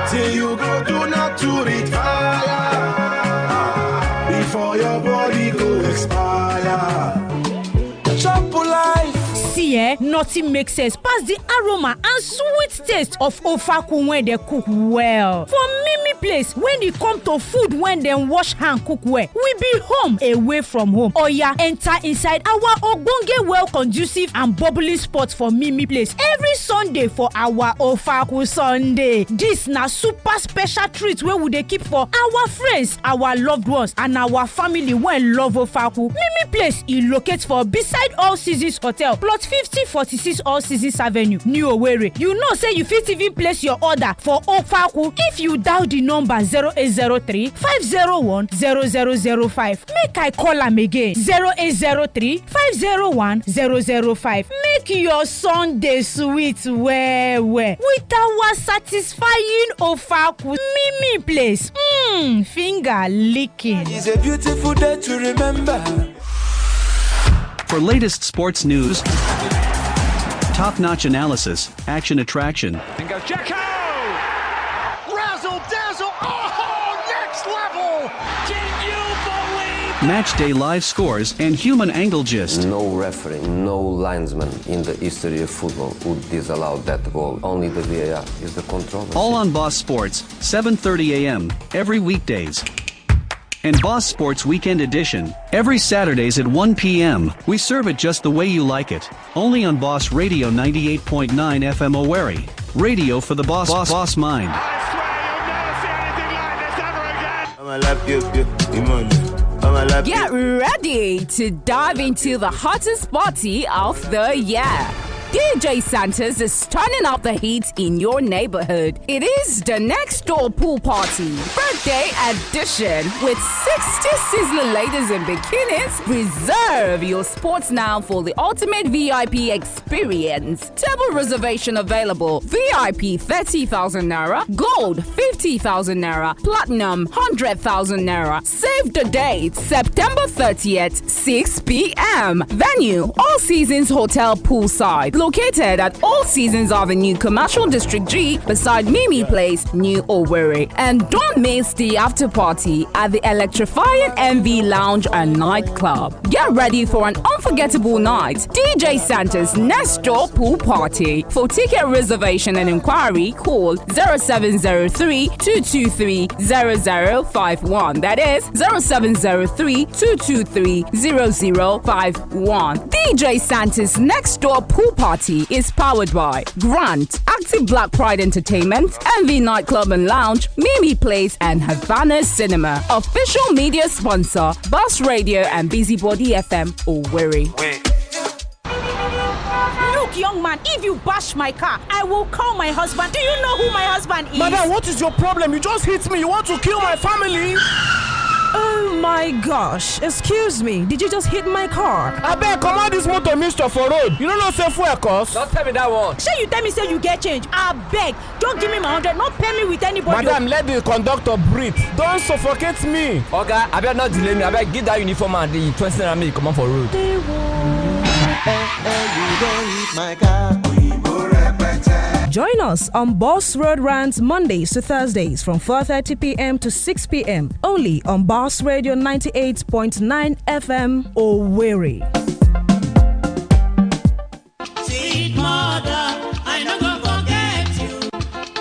Till you go do not to reach fire before your body go expire. Chop life. See, nothing makes sense past the aroma and sweet taste of ofaku when they cook well. For Mimi place, when it come to food when they wash hand cook well, we be home away from home. Oya, enter inside our ogbonge well conducive and bubbly spot for Mimi place every Sunday for our ofaku Sunday. This na super special treat where we dey keep for our friends, our loved ones, and our family when love ofaku. Mimi place is located for beside All Seasons Hotel, plot 5046 All Seasons Avenue, New Owerri. You know say you fit even place your order for ofaku if you dial the number 0803 501 0005. Make I call am again 0803 501 005. Make your Sunday sweet well with our satisfying ofaku Mimi place. Finger licking. It's a beautiful day to remember. For latest sports news, top-notch analysis, action attraction. And goes Jacko! Razzle dazzle! Oh, next level! Can you believe? Match day live scores and human angle gist. No referee, no linesman in the history of football would disallow that goal. Only the VAR is the controversy. All on Boss Sports, 7:30 a.m. every weekdays. And Boss Sports Weekend Edition, every Saturdays at 1 p.m. We serve it just the way you like it. Only on Boss Radio 98.9 FM Owerri. Radio for the boss mind. I swear you'll never see anything like this ever again. Get ready to dive into the hottest party of the year. DJ Santos is turning up the heat in your neighborhood. It is the Next Door Pool Party, birthday edition with 60 sizzling ladies in bikinis. Reserve your spots now for the ultimate VIP experience. Table reservation available. VIP 30,000 naira, gold 50,000 naira, platinum 100,000 naira. Save the date, September 30th, 6 p.m. Venue, All Seasons Hotel Poolside. Located at All Seasons Avenue, Commercial District G, beside Mimi Place, New Owerri. And don't miss the after party at the electrifying MV Lounge and Nightclub. Get ready for an unforgettable night. DJ Santa's Next Door Pool Party. For ticket reservation and inquiry, call 0703-223-0051. That is 0703-223-0051. DJ Santa's Next Door Pool Party is powered by Grant, Active Black Pride Entertainment, MV Nightclub and Lounge, Mimi Place, and Havana Cinema. Official media sponsor, Boss Radio and Busybody FM Owerri. Look, young man, if you bash my car, I will call my husband. Do you know who my husband is? Madam, what is your problem? You just hit me. You want to kill my family? Oh my gosh, excuse me, did you just hit my car? Abeg, comot this motor mixture for road. You don't know say fuel cost? Don't tell me that one. Shey you tell me say you get change? Abeg, don't give me my 100, not pay me with anybody. Madam, let the conductor breathe. Don't suffocate me. Oga, abeg not delay me. Abeg give that uniform and the 20 naira make you comot for road. Join us on Boss Road Rants Mondays to Thursdays from 4:30 p.m. to 6 p.m. only on Boss Radio 98.9 FM Owerri. Sweet mother, I no go forget you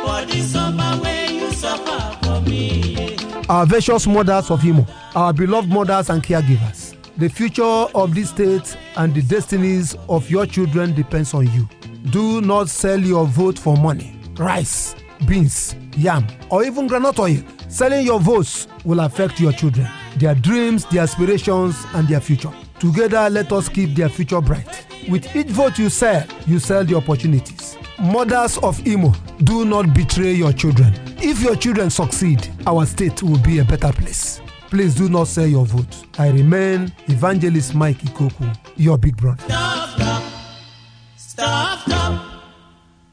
for the summer way you suffer for me. Our virtuous mothers of Imo, our beloved mothers and caregivers, the future of this state and the destinies of your children depends on you. Do not sell your vote for money, rice, beans, yam, or even groundnut oil. Selling your votes will affect your children, their dreams, their aspirations, and their future. Together, let us keep their future bright. With each vote you sell the opportunities. Mothers of Imo, do not betray your children. If your children succeed, our state will be a better place. Please do not sell your vote. I remain Evangelist Mike Ikoku, your big brother.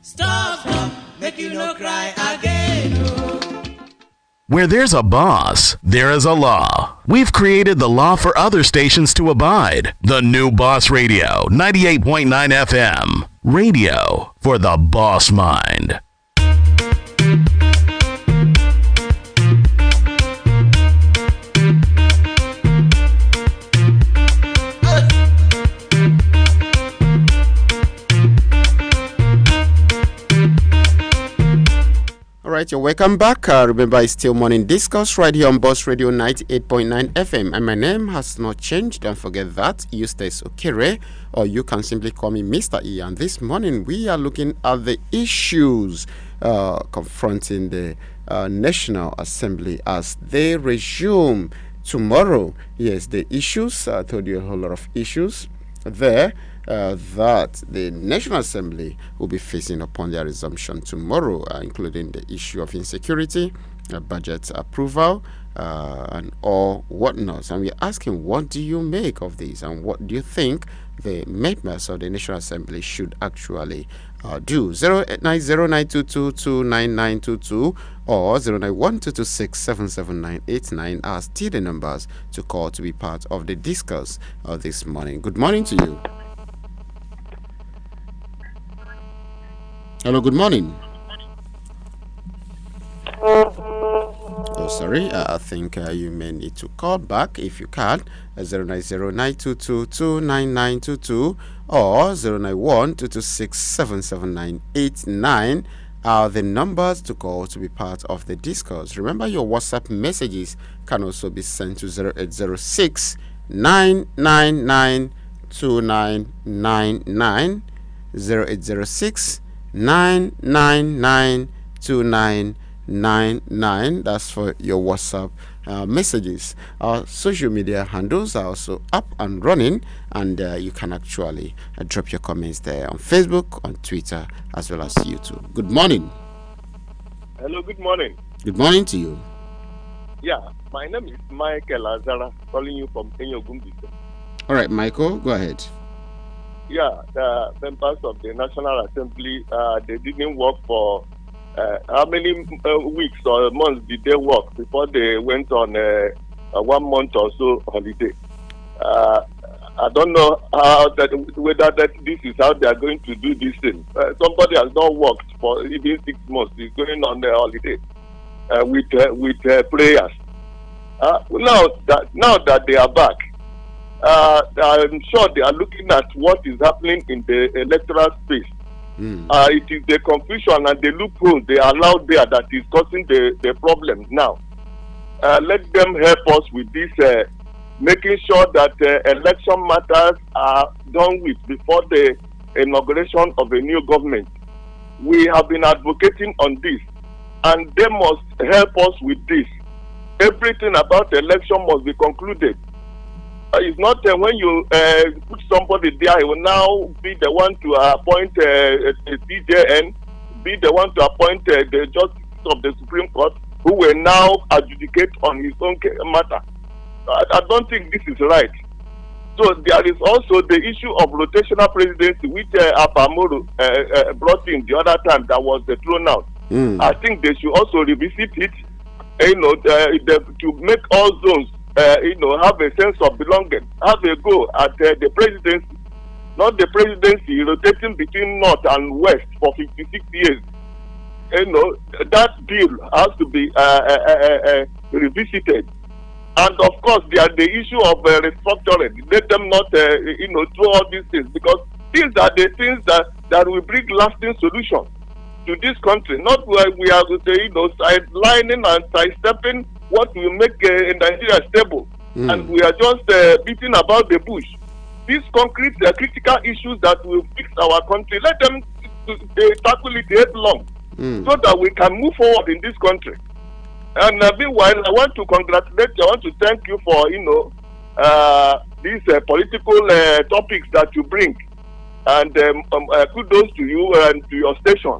Stop, make you no cry again. Where there's a boss, there is a law. We've created the law for other stations to abide. The new Boss Radio, 98.9 FM. Radio for the boss mind. All right, you're welcome back. Remember, it's still morning discourse right here on Boss Radio 98.9 FM. And my name has not changed. Don't forget that. Eustace Okere, or you can simply call me Mr. E. And this morning, we are looking at the issues confronting the National Assembly as they resume tomorrow. Yes, the issues. I told you a whole lot of issues there. That the National Assembly will be facing upon their resumption tomorrow, including the issue of insecurity, budget approval, and all whatnot. And we're asking, what do you make of this, and what do you think the members of the National Assembly should actually do? 0890922299922 or 09122677989 are still the numbers to call to be part of the discourse this morning. Good morning to you. Hello, good morning. Oh, sorry. I think you may need to call back if you can. 0909222299922 or 09122677989 are the numbers to call to be part of the discourse. Remember, your WhatsApp messages can also be sent to 0806 999 2999 0806 9992999. That's for your WhatsApp messages. Our social media handles are also up and running, and you can actually drop your comments there on Facebook, on Twitter, as well as YouTube. Good morning. Hello, good morning. Good morning to you. Yeah, my name is Michael Azara, calling you from Enyogumbise. All right, Michael, go ahead. Yeah, the members of the National Assembly, they didn't work for how many weeks or months did they work before they went on 1 month or so holiday? I don't know whether this is how they are going to do this thing. Somebody has not worked for even 6 months. He's going on a holiday with prayers. Now that they are back, I'm sure they are looking at what is happening in the electoral space. It is the confusion and the loophole they allow there that is causing the problem now. Let them help us with this, making sure that election matters are done with before the inauguration of a new government. We have been advocating on this, and they must help us with this. Everything about the election must be concluded. It's not when you put somebody there, he will now be the one to appoint a CJN, be the one to appoint the Justice of the Supreme Court, who will now adjudicate on his own matter. I don't think this is right. So there is also the issue of rotational presidency, which Apamoro brought in the other time that was thrown out. I think they should also revisit it, to make all zones, have a sense of belonging, have a go at the presidency, not the presidency rotating between north and west for 56 years. That bill has to be revisited. And of course, there the issue of restructuring. Let them not, do all these things, because these are the things that will bring lasting solutions to this country. Not where we are, sidelining and sidestepping what will make Nigeria stable, and we are just beating about the bush. These concrete, critical issues that will fix our country, let them tackle it headlong, so that we can move forward in this country. And meanwhile, I want to congratulate you. I want to thank you for these political topics that you bring, and kudos to you and to your station.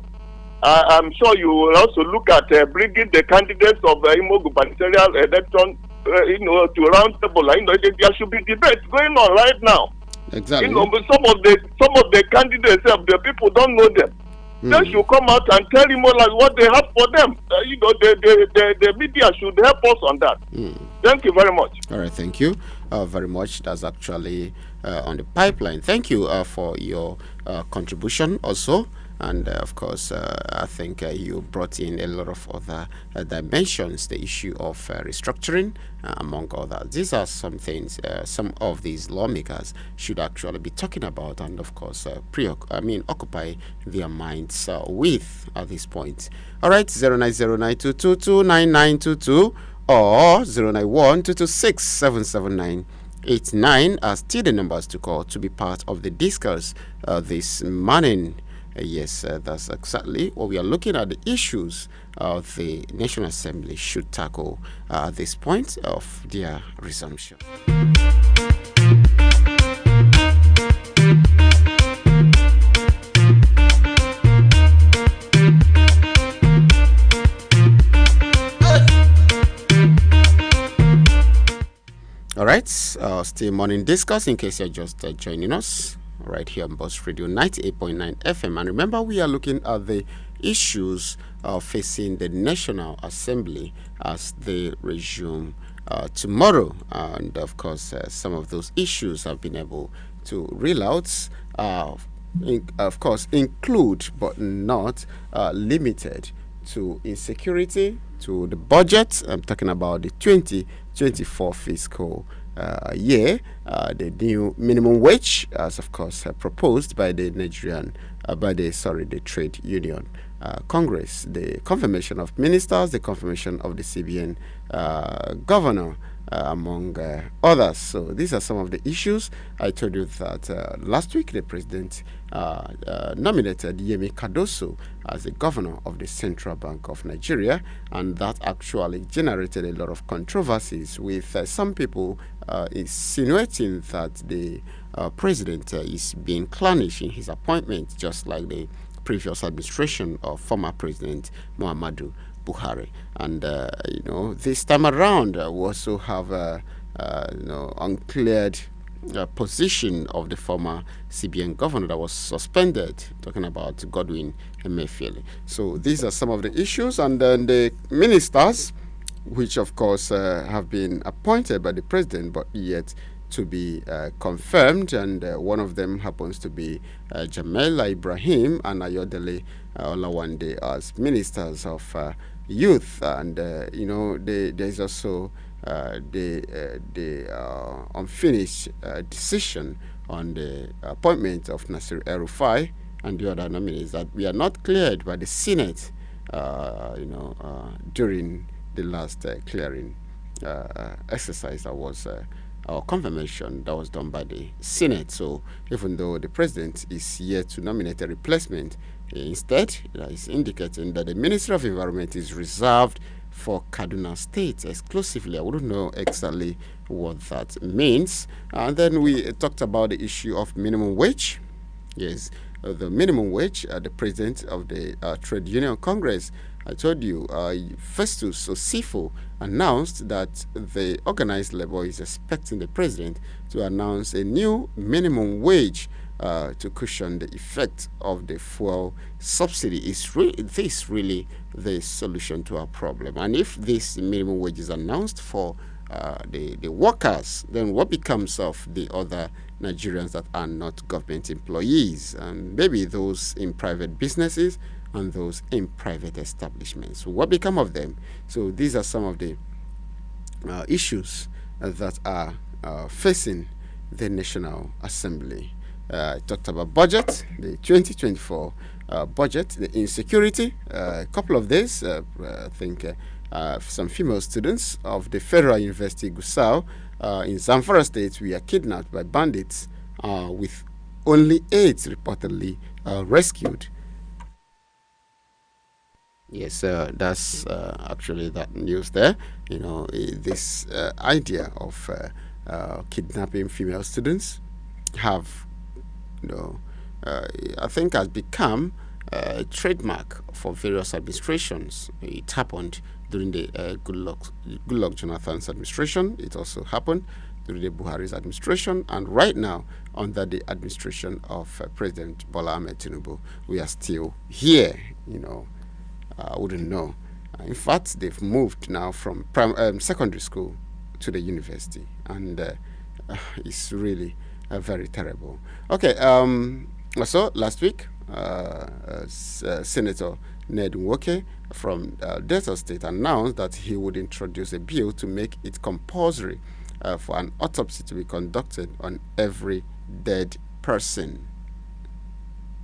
I'm sure you will also look at bringing the candidates of Imo gubernatorial election, to round table. There should be debate going on right now. Exactly. But some of the candidates, the people don't know them. They should come out and tell him what they have for them. The media should help us on that. Thank you very much. All right, thank you very much. That's actually on the pipeline. Thank you for your contribution also. And of course, I think you brought in a lot of other dimensions, the issue of restructuring, among others. These are some things some of these lawmakers should actually be talking about, and of course, occupy their minds with at this point. All right, 09092229922 or 09122677989 are still the numbers to call to be part of the discourse this morning. Yes, that's exactly what we are looking at. The issues the National Assembly should tackle at this point of their resumption. All right, still morning discuss in case you're just joining us right here on Boss Radio 98.9 FM. And remember, we are looking at the issues facing the National Assembly as they resume tomorrow. And of course, some of those issues have been able to reel out, of course, include but not limited to insecurity, to the budget. I'm talking about the 2024 fiscal year, the new minimum wage, as of course proposed by the the trade union Congress, the confirmation of ministers, the confirmation of the CBN governor, among others. So these are some of the issues. I told you that last week the president nominated Yemi Cardoso as the governor of the Central Bank of Nigeria, and that actually generated a lot of controversies, with some people insinuating that the president is being clannish in his appointment, just like the previous administration of former President Muhammadu Buhari. And this time around, we also have uncleared position of the former CBN governor that was suspended, talking about Godwin Emefiele. So these are some of the issues, and then the ministers, which of course have been appointed by the president but yet to be confirmed, and one of them happens to be Jamela Ibrahim and Ayodele Olawande as ministers of youth. And there's also the unfinished decision on the appointment of Nasir El-Rufai and the other nominees that we are not cleared by the Senate during the last clearing exercise that was or confirmation that was done by the Senate. So even though the president is yet to nominate a replacement, instead is indicating that the Ministry of Environment is reserved for Kaduna State exclusively. I wouldn't know exactly what that means. And then we talked about the issue of minimum wage. Yes, the minimum wage. The president of the Trade Union Congress, I told you, Festus Osifo, announced that the organized labor is expecting the president to announce a new minimum wage to cushion the effect of the fuel subsidy. Is this really the solution to our problem? And if this minimum wage is announced for the workers, then what becomes of the other Nigerians that are not government employees, and maybe those in private businesses and those in private establishments? What become of them? So these are some of the issues that are facing the National Assembly. I talked about budget, the 2024 budget, the insecurity. A couple of days, I think some female students of the Federal University Gusau in Zamfara State were kidnapped by bandits, with only 8 reportedly rescued. Yes, that's actually that news there. You know, this idea of kidnapping female students have, I think has become a trademark for various administrations. It happened during the Goodluck Jonathan's administration. It also happened during the Buhari's administration, and right now under the administration of President Bola Ahmed Tinubu, we are still here. I wouldn't know. In fact, they've moved now from secondary school to the university, and it's really very terrible. Okay, so last week, Senator Ned Nwoke from Delta State announced that he would introduce a bill to make it compulsory for an autopsy to be conducted on every dead person.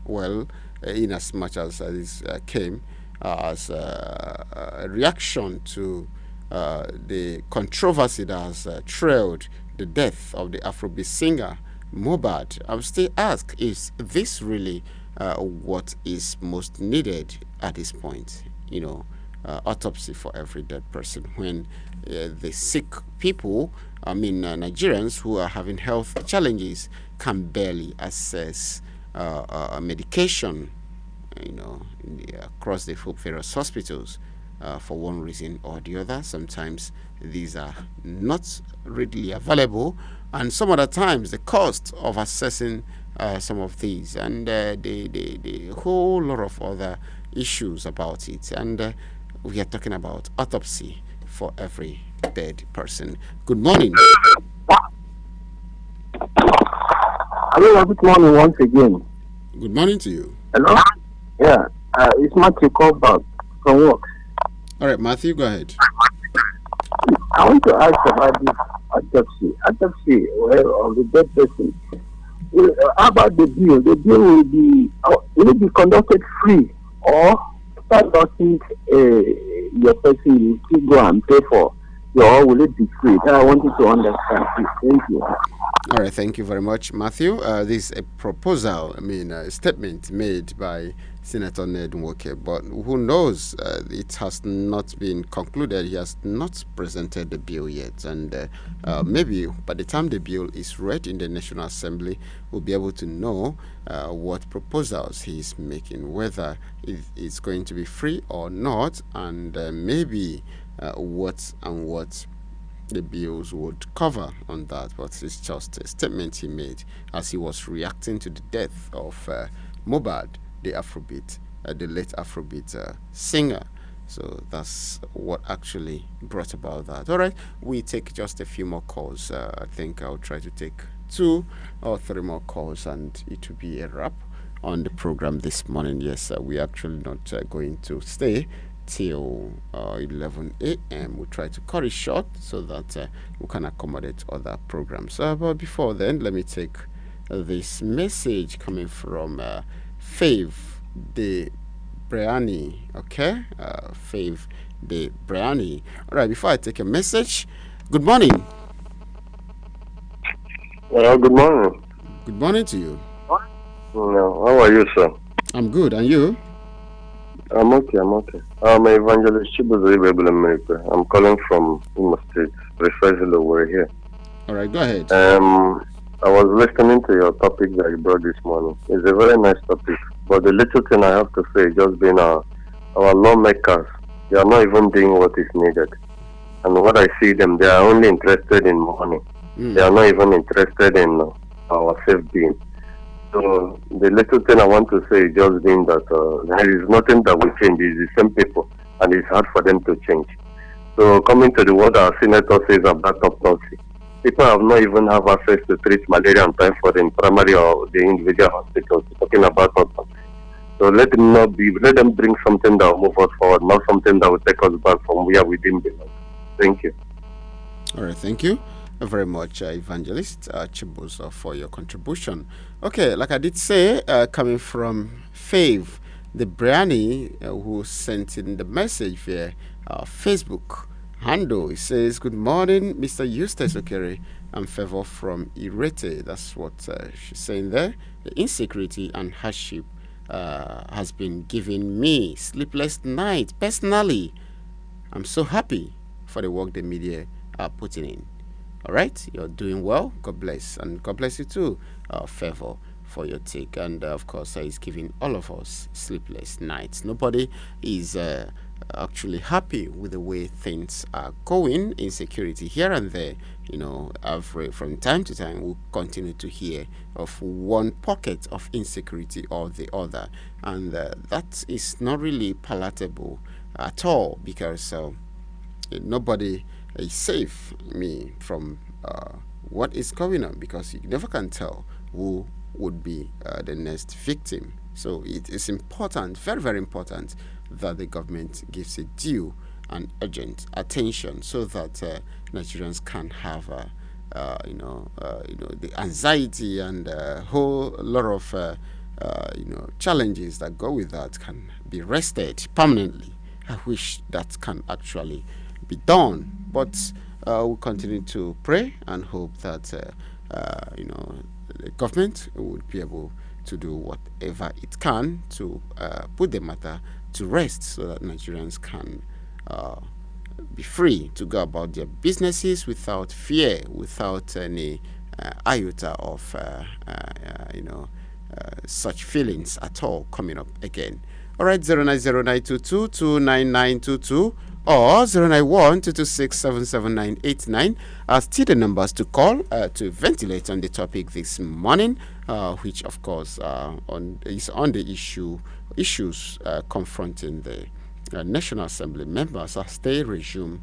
Well, in as much as this came as a reaction to the controversy that has trailed the death of the Afrobeat singer Mohbad, I would still ask, is this really what is most needed at this point? Autopsy for every dead person, when the sick people, Nigerians who are having health challenges, can barely access medication, across the various hospitals for one reason or the other. Sometimes these are not readily available, and some other times the cost of accessing some of these, and the whole lot of other issues about it. And we are talking about autopsy for every dead person. Good morning. Hello, good morning once again. Good morning to you. Hello? Yeah, it's Matthew call back from work. All right, Matthew, go ahead. I want to ask about this autopsy. Autopsy, of the dead person. How about the bill? The bill will it be conducted free, or that doesn't your person you still go and pay for, or will it be free? That I wanted to understand. Thank you. All right, thank you very much, Matthew. This is a proposal, a statement made by Senator Ned Nwoke, but who knows? It has not been concluded. He has not presented the bill yet, and maybe by the time the bill is read in the National Assembly, we'll be able to know what proposals he is making, whether it's going to be free or not, and maybe what the bills would cover on that. But it's just a statement he made as he was reacting to the death of Mohbad, the late Afrobeat singer. So that's what actually brought about that. All right, we take just a few more calls. I think I'll try to take 2 or 3 more calls, and it will be a wrap on the program this morning. Yes, we're actually not going to stay till 11 a.m. We'll try to cut it short so that we can accommodate other programs. But before then, let me take this message coming from Fave de Briani. Okay, Fave de Briani. All right, before I take a message, good morning. Good morning. Good morning to you. How are you, sir? I'm good, and you? I'm okay. I'm Evangelist Chibuzo Ibebule America. I'm calling from Imo State, precisely over here. All right, go ahead. I was listening to your topic that you brought this morning. It's a very nice topic. But the little thing I have to say, just being our lawmakers, they are not even doing what is needed. And what I see them, they are only interested in money. They are not even interested in our safe-being. So the little thing I want to say is just being that there is nothing that will change. It's the same people, and it's hard for them to change. So coming to the word our senator says about autopsy, people have not even have access to treat malaria and typhoid in primary or the individual hospitals. Talking about autopsy. So let them bring something that will move us forward, not something that will take us back from where we didn't belong. Thank you. All right, thank you very much, Evangelist Chibuzo, for your contribution. Okay, like I did say, coming from Fave, the Briani, who sent in the message via Facebook handle, he says, "Good morning, Mr. Eustace Okere. I'm Favor from Irete." That's what she's saying there. The insecurity and hardship has been giving me sleepless nights. Personally, I'm so happy for the work the media are putting in. All right, you're doing well. God bless, and God bless you too, Favor, for your take. And of course, he's giving all of us sleepless nights. Nobody is actually happy with the way things are going. Insecurity here and there, from time to time, we'll continue to hear of one pocket of insecurity or the other, and that is not really palatable at all, because nobody is safe from what is going on, because you never can tell who would be the next victim. So it is important, very, very important, that the government gives it due and urgent attention, so that Nigerians can have the anxiety and a whole lot of challenges that go with that can be rested permanently. I wish that can actually be done, but we'll continue to pray and hope that the government would be able to do whatever it can to put the matter to rest, so that Nigerians can be free to go about their businesses without fear, without any iota of such feelings at all coming up again. All right, 09092229922 or 09122677989 are still the numbers to call to ventilate on the topic this morning, which of course is on the issues confronting the National Assembly members as they resume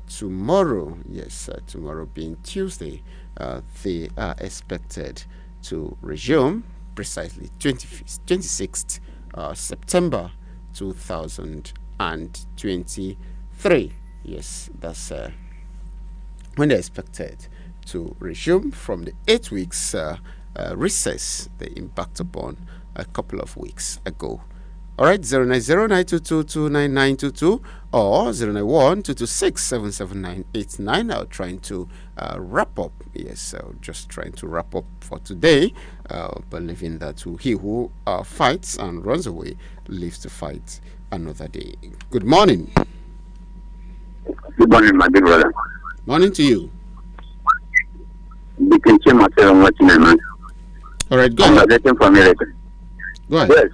tomorrow. Yes, tomorrow being Tuesday, they are expected to resume precisely 26th September 2023. Yes, that's when they're expected to resume from the 8 weeks recess they embarked upon a couple of weeks ago. All right, 09092229922 or 09122677989. I'm trying to wrap up. Yes, just trying to wrap up for today, believing that he who fights and runs away lives to fight another day. Good morning. Good morning, my big brother. Morning to you. You can check myself on watching it, man. All right, go ahead. I'm getting from America. Go ahead. Yes.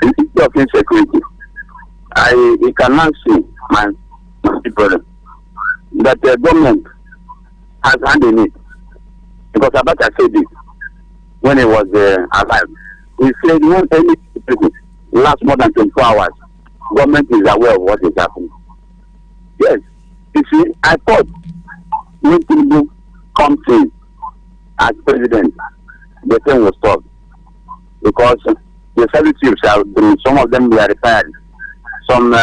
In issue of insecurity, I cannot see, my big brother, that the government has hand in it. Because Abacha said this when he was alive. He said when any people last more than 24 hours, government is aware of what is happening. Yes. You see, I thought when Tinubu comes in as president, the thing will stop. Because the service chiefs some of them are retired, some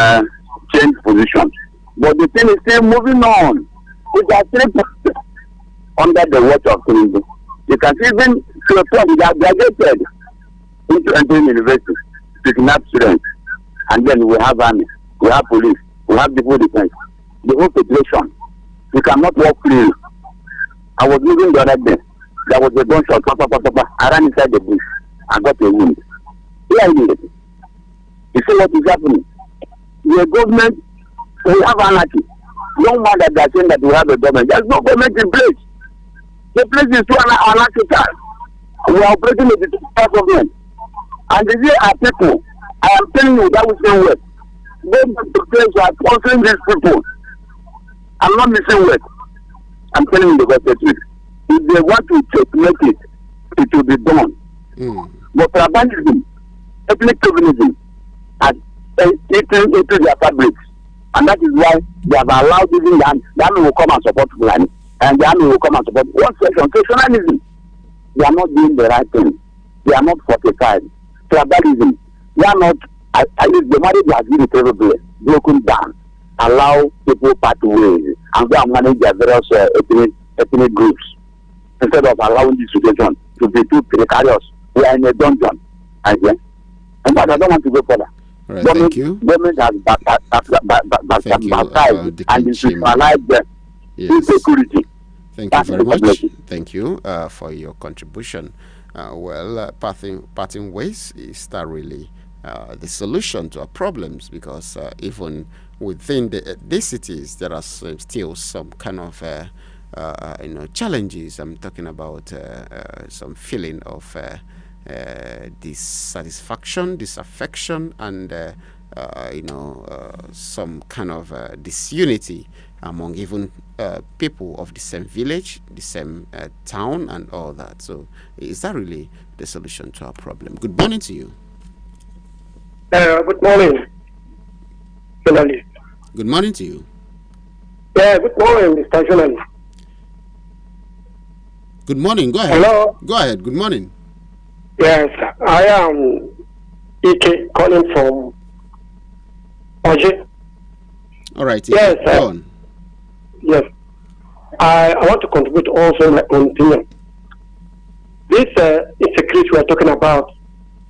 change positions. But the thing is still moving on. It are still under the watch of Tinubu. You can see even to a point they are graduated into entering university, picking up students. And then we have army, we have police, we have civil defense, the whole population. You cannot walk freely. I was moving the other day. There was a gunshot, I ran inside the bush and got a wound. Here it is. You see what is happening? The government, we have anarchy. No matter that they are saying that we have a government. There's no government in place. The place is too anarchical. We are operating with the government. And the way our people, I am telling you that we say word. They go to place who are sponsoring these people. I'm not missing word. I'm telling you the best truth. If they want to make it, it will be done. But tribalism, ethnic chauvinism, has eaten into their fabrics. And that is why they have allowed even the army will come and support Fulani. And the army will come and support one section, sectionalism. They are not doing the right thing. They are not fortified. Tribalism. They are not, the marriage has been irreparably broken down. Allow people part ways and go and manage their various ethnic groups instead of allowing this situation to be too precarious. We are in a dungeon. Okay? In fact, I don't want to go further. All right, thank you. Government has baptized and institutionalized the insecurity. Thank you very much. Thank you for your contribution. Parting ways is that really the solution to our problems, because even within these cities there are still some kind of challenges. I'm talking about some feeling of dissatisfaction, disaffection, and some kind of disunity among even people of the same village, the same town, and all that. So, is that really the solution to our problem? Good morning to you. Good morning, journalist. Good morning to you. Yeah, good morning, Mr. Journalist. Good morning. Go ahead. Hello. Go ahead. Good morning. Yes, I am Ike calling from Oje. All right. Yes. Go on. Yes. I want to contribute also my own opinion. This insecurity we are talking about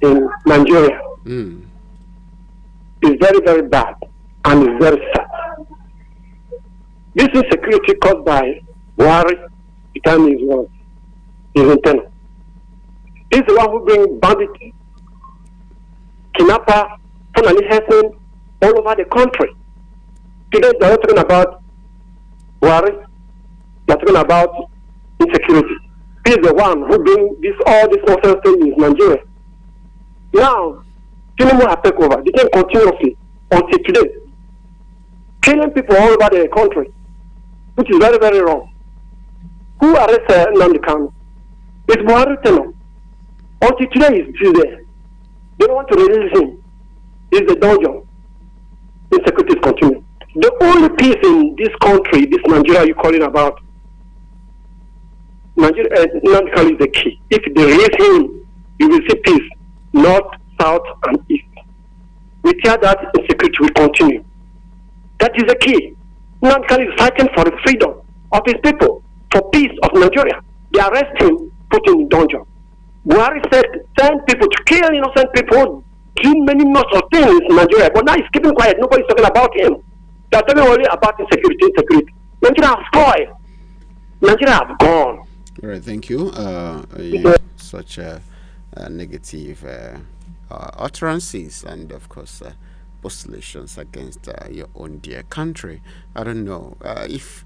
in Nigeria is very, very bad and is very sad. This insecurity caused by Owerri, the time is one, is internal. This is the one who brings bandits, kidnapper, Fulani herdsmen all over the country. Today they are not talking about Owerri, they are talking about insecurity. He is the one who brings all this nonsense thing in Nigeria. Now, Tinubu has taken over. They can continuously until today, killing people all over the country, which is very, very wrong. Who arrested Nnamdi Kanu? It's Buhari tenor. Until today, he's still there. They don't want to release him. It's the dungeon. Insecurity is continuing. The only peace in this country, this Nigeria you're calling about, Nnamdi Kanu is the key. If they release him, you will see peace, north, south, and east. Without that, insecurity will continue. That is the key. Nnamdi Kanu is fighting for the freedom of his people, for peace of Nigeria. They arrest him, put him in dungeon. Buhari said, send people to kill innocent people, do many lots of things in Nigeria, but now he's keeping quiet. Nobody's talking about him. They're talking only about insecurity. Nigeria has spoiled. Nigeria has gone. All right, thank you. Such negative utterances and, of course, postulations against your own dear country. I don't know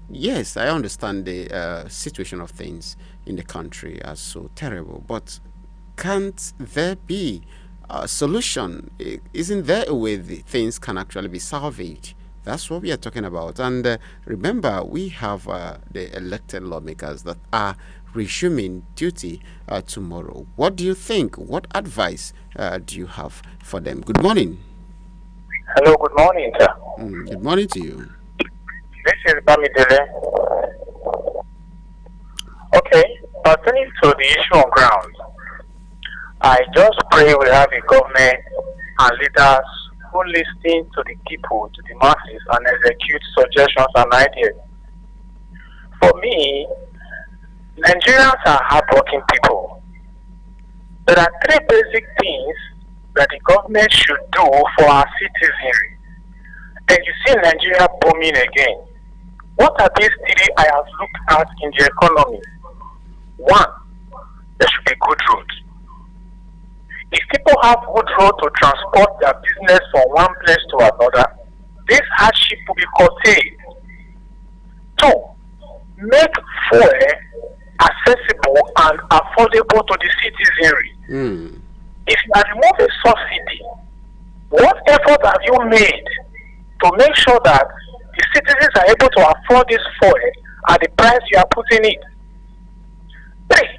yes, I understand the situation of things in the country are so terrible, but can't there be a solution? Isn't there a way things can actually be salvaged? That's what we are talking about. And remember, we have the elected lawmakers that are resuming duty tomorrow. What do you think? What advice do you have for them? Good morning. Hello, good morning, sir. Good morning to you. This is Bamidele. Okay, pertaining to the issue on ground, I just pray we have a government and leaders who listen to the people, to the masses, and execute suggestions and ideas. For me, Nigerians are hardworking people. There are three basic things that the government should do for our citizenry. And you see Nigeria booming again. What are these three I have looked at in the economy? One, there should be good roads. If people have good road to transport their business from one place to another, this hardship will be curtailed. Two, make fuel affordable to the citizenry. Mm. If you have removed a subsidy, what effort have you made to make sure that the citizens are able to afford this fuel at the price you are putting it? Three,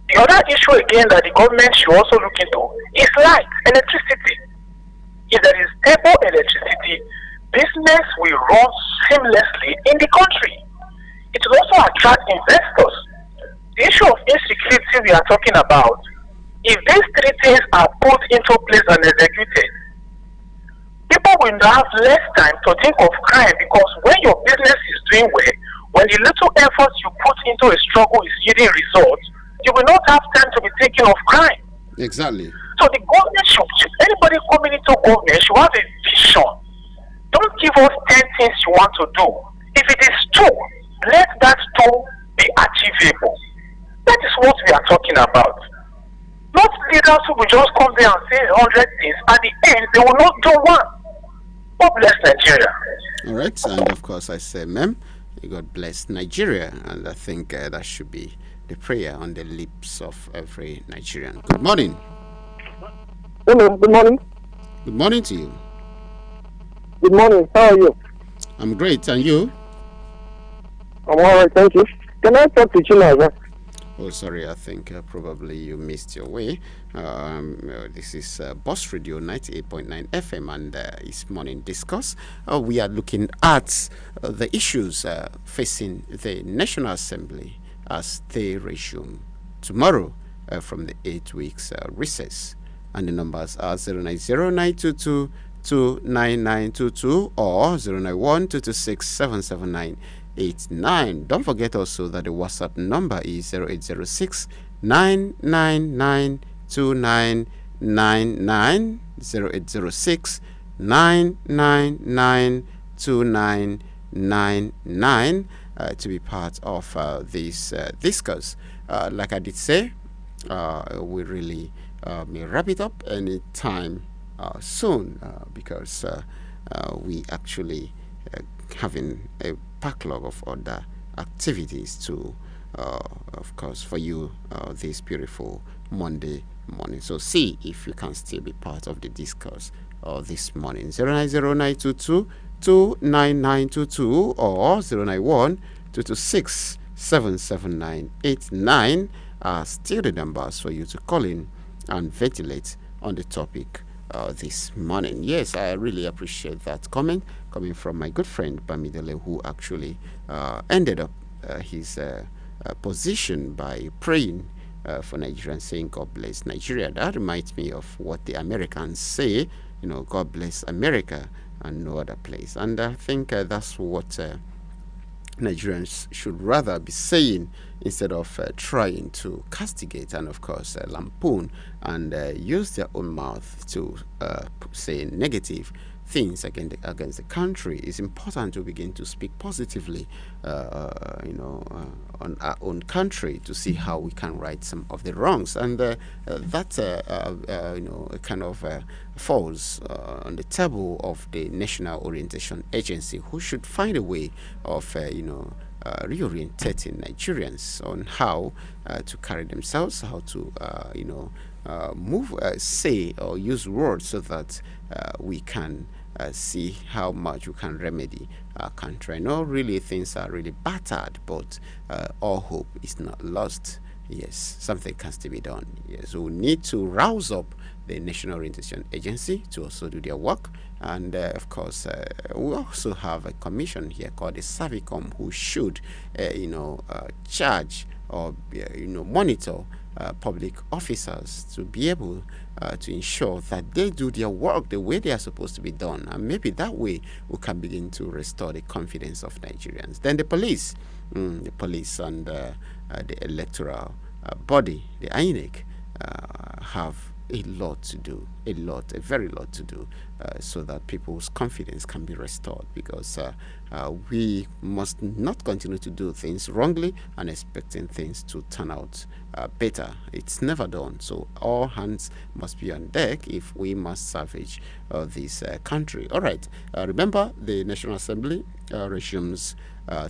the other issue again that the government should also look into is light, electricity. If there is stable electricity, business will run seamlessly in the country. It will also attract investors. The issue of insecurity we are talking about, if these three things are put into place and executed, people will have less time to think of crime, because when your business is doing well, when the little efforts you put into a struggle is yielding results, you will not have time to be thinking of crime. Exactly. So the government anybody coming into government should have a vision. Don't give us 10 things you want to do. If it is 2, let that 2 be achievable. That is what we are talking about. Not leaders who will just come there and say 100 things. At the end, they will not do one. God bless Nigeria. All right, and of course I say, ma'am, God bless Nigeria, and I think that should be the prayer on the lips of every Nigerian. Good morning. Hello, good morning. Good morning to you. Good morning, how are you? I'm great, and you? I'm alright, thank you. Can I talk to Chinaza? Oh, sorry, I think probably you missed your way. This is Boss Radio 98.9 FM, and it's Morning Discourse. We are looking at the issues facing the National Assembly as they resume tomorrow from the 8 weeks recess. And the numbers are 090922 29922 or 09122677989. Don't forget also that the WhatsApp number is 0806 999 2999, 0806 999 2999 to be part of this discourse. Like I did say, we really may wrap it up anytime soon, because we actually having a backlog of other activities to of course for you this beautiful Monday morning. So see if you can still be part of the discourse this morning. 090922 29922 or 091 226 77989 are still the numbers for you to call in and ventilate on the topic this morning. Yes, I really appreciate that comment coming from my good friend Bamidele, who actually ended up his position by praying for Nigeria and saying God bless Nigeria. That reminds me of what the Americans say, you know, God bless America and no other place. And I think that's what Nigerians should rather be saying, instead of trying to castigate and of course lampoon and use their own mouth to say negative things against the country. It's important to begin to speak positively on our own country, to see how we can right some of the wrongs, and that kind of falls on the table of the National Orientation Agency, who should find a way of reorientating Nigerians on how to carry themselves, how to move, say or use words so that we can see how much we can remedy our country. I know really things are really battered, but all hope is not lost. Yes, something can still be done. Yes, we need to rouse up the National Orientation Agency to also do their work. And of course, we also have a commission here called the Savicom, who should, charge or monitor public officers to be able to ensure that they do their work the way they are supposed to be done. And maybe that way we can begin to restore the confidence of Nigerians. Then the police and the electoral body, the INEC, have a lot to do, a very lot to do, so that people's confidence can be restored, because we must not continue to do things wrongly and expecting things to turn out better. It's never done. So all hands must be on deck if we must salvage this country. All right, remember the National Assembly resumes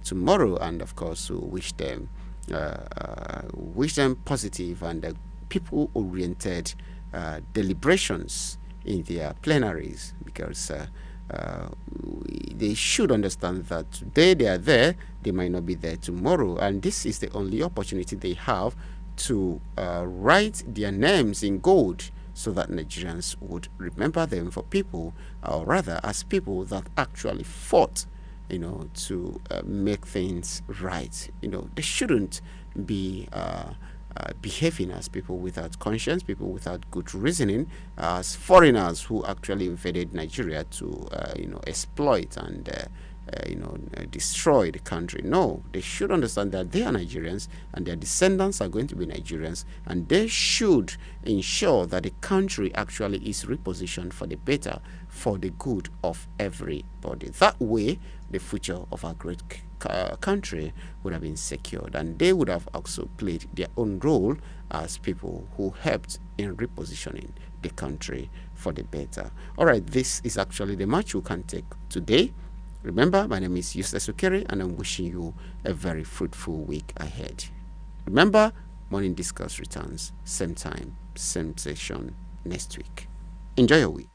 tomorrow, and of course we wish them wish them positive and people-oriented deliberations in their plenaries, because they should understand that today they are there, they might not be there tomorrow, and this is the only opportunity they have to write their names in gold, so that Nigerians would remember them for people, or rather as people that actually fought, to make things right. They shouldn't be behaving as people without conscience, people without good reasoning, as foreigners who actually invaded Nigeria to, exploit and destroy the country. No, they should understand that they are Nigerians and their descendants are going to be Nigerians, and they should ensure that the country actually is repositioned for the better, for the good of everybody. That way, the future of our great country would have been secured, and they would have also played their own role as people who helped in repositioning the country for the better. All right, this is actually the match we can take today. Remember, my name is Eustace Okere, and I'm wishing you a very fruitful week ahead. Remember, Morning Discourse returns same time, same session next week. Enjoy your week.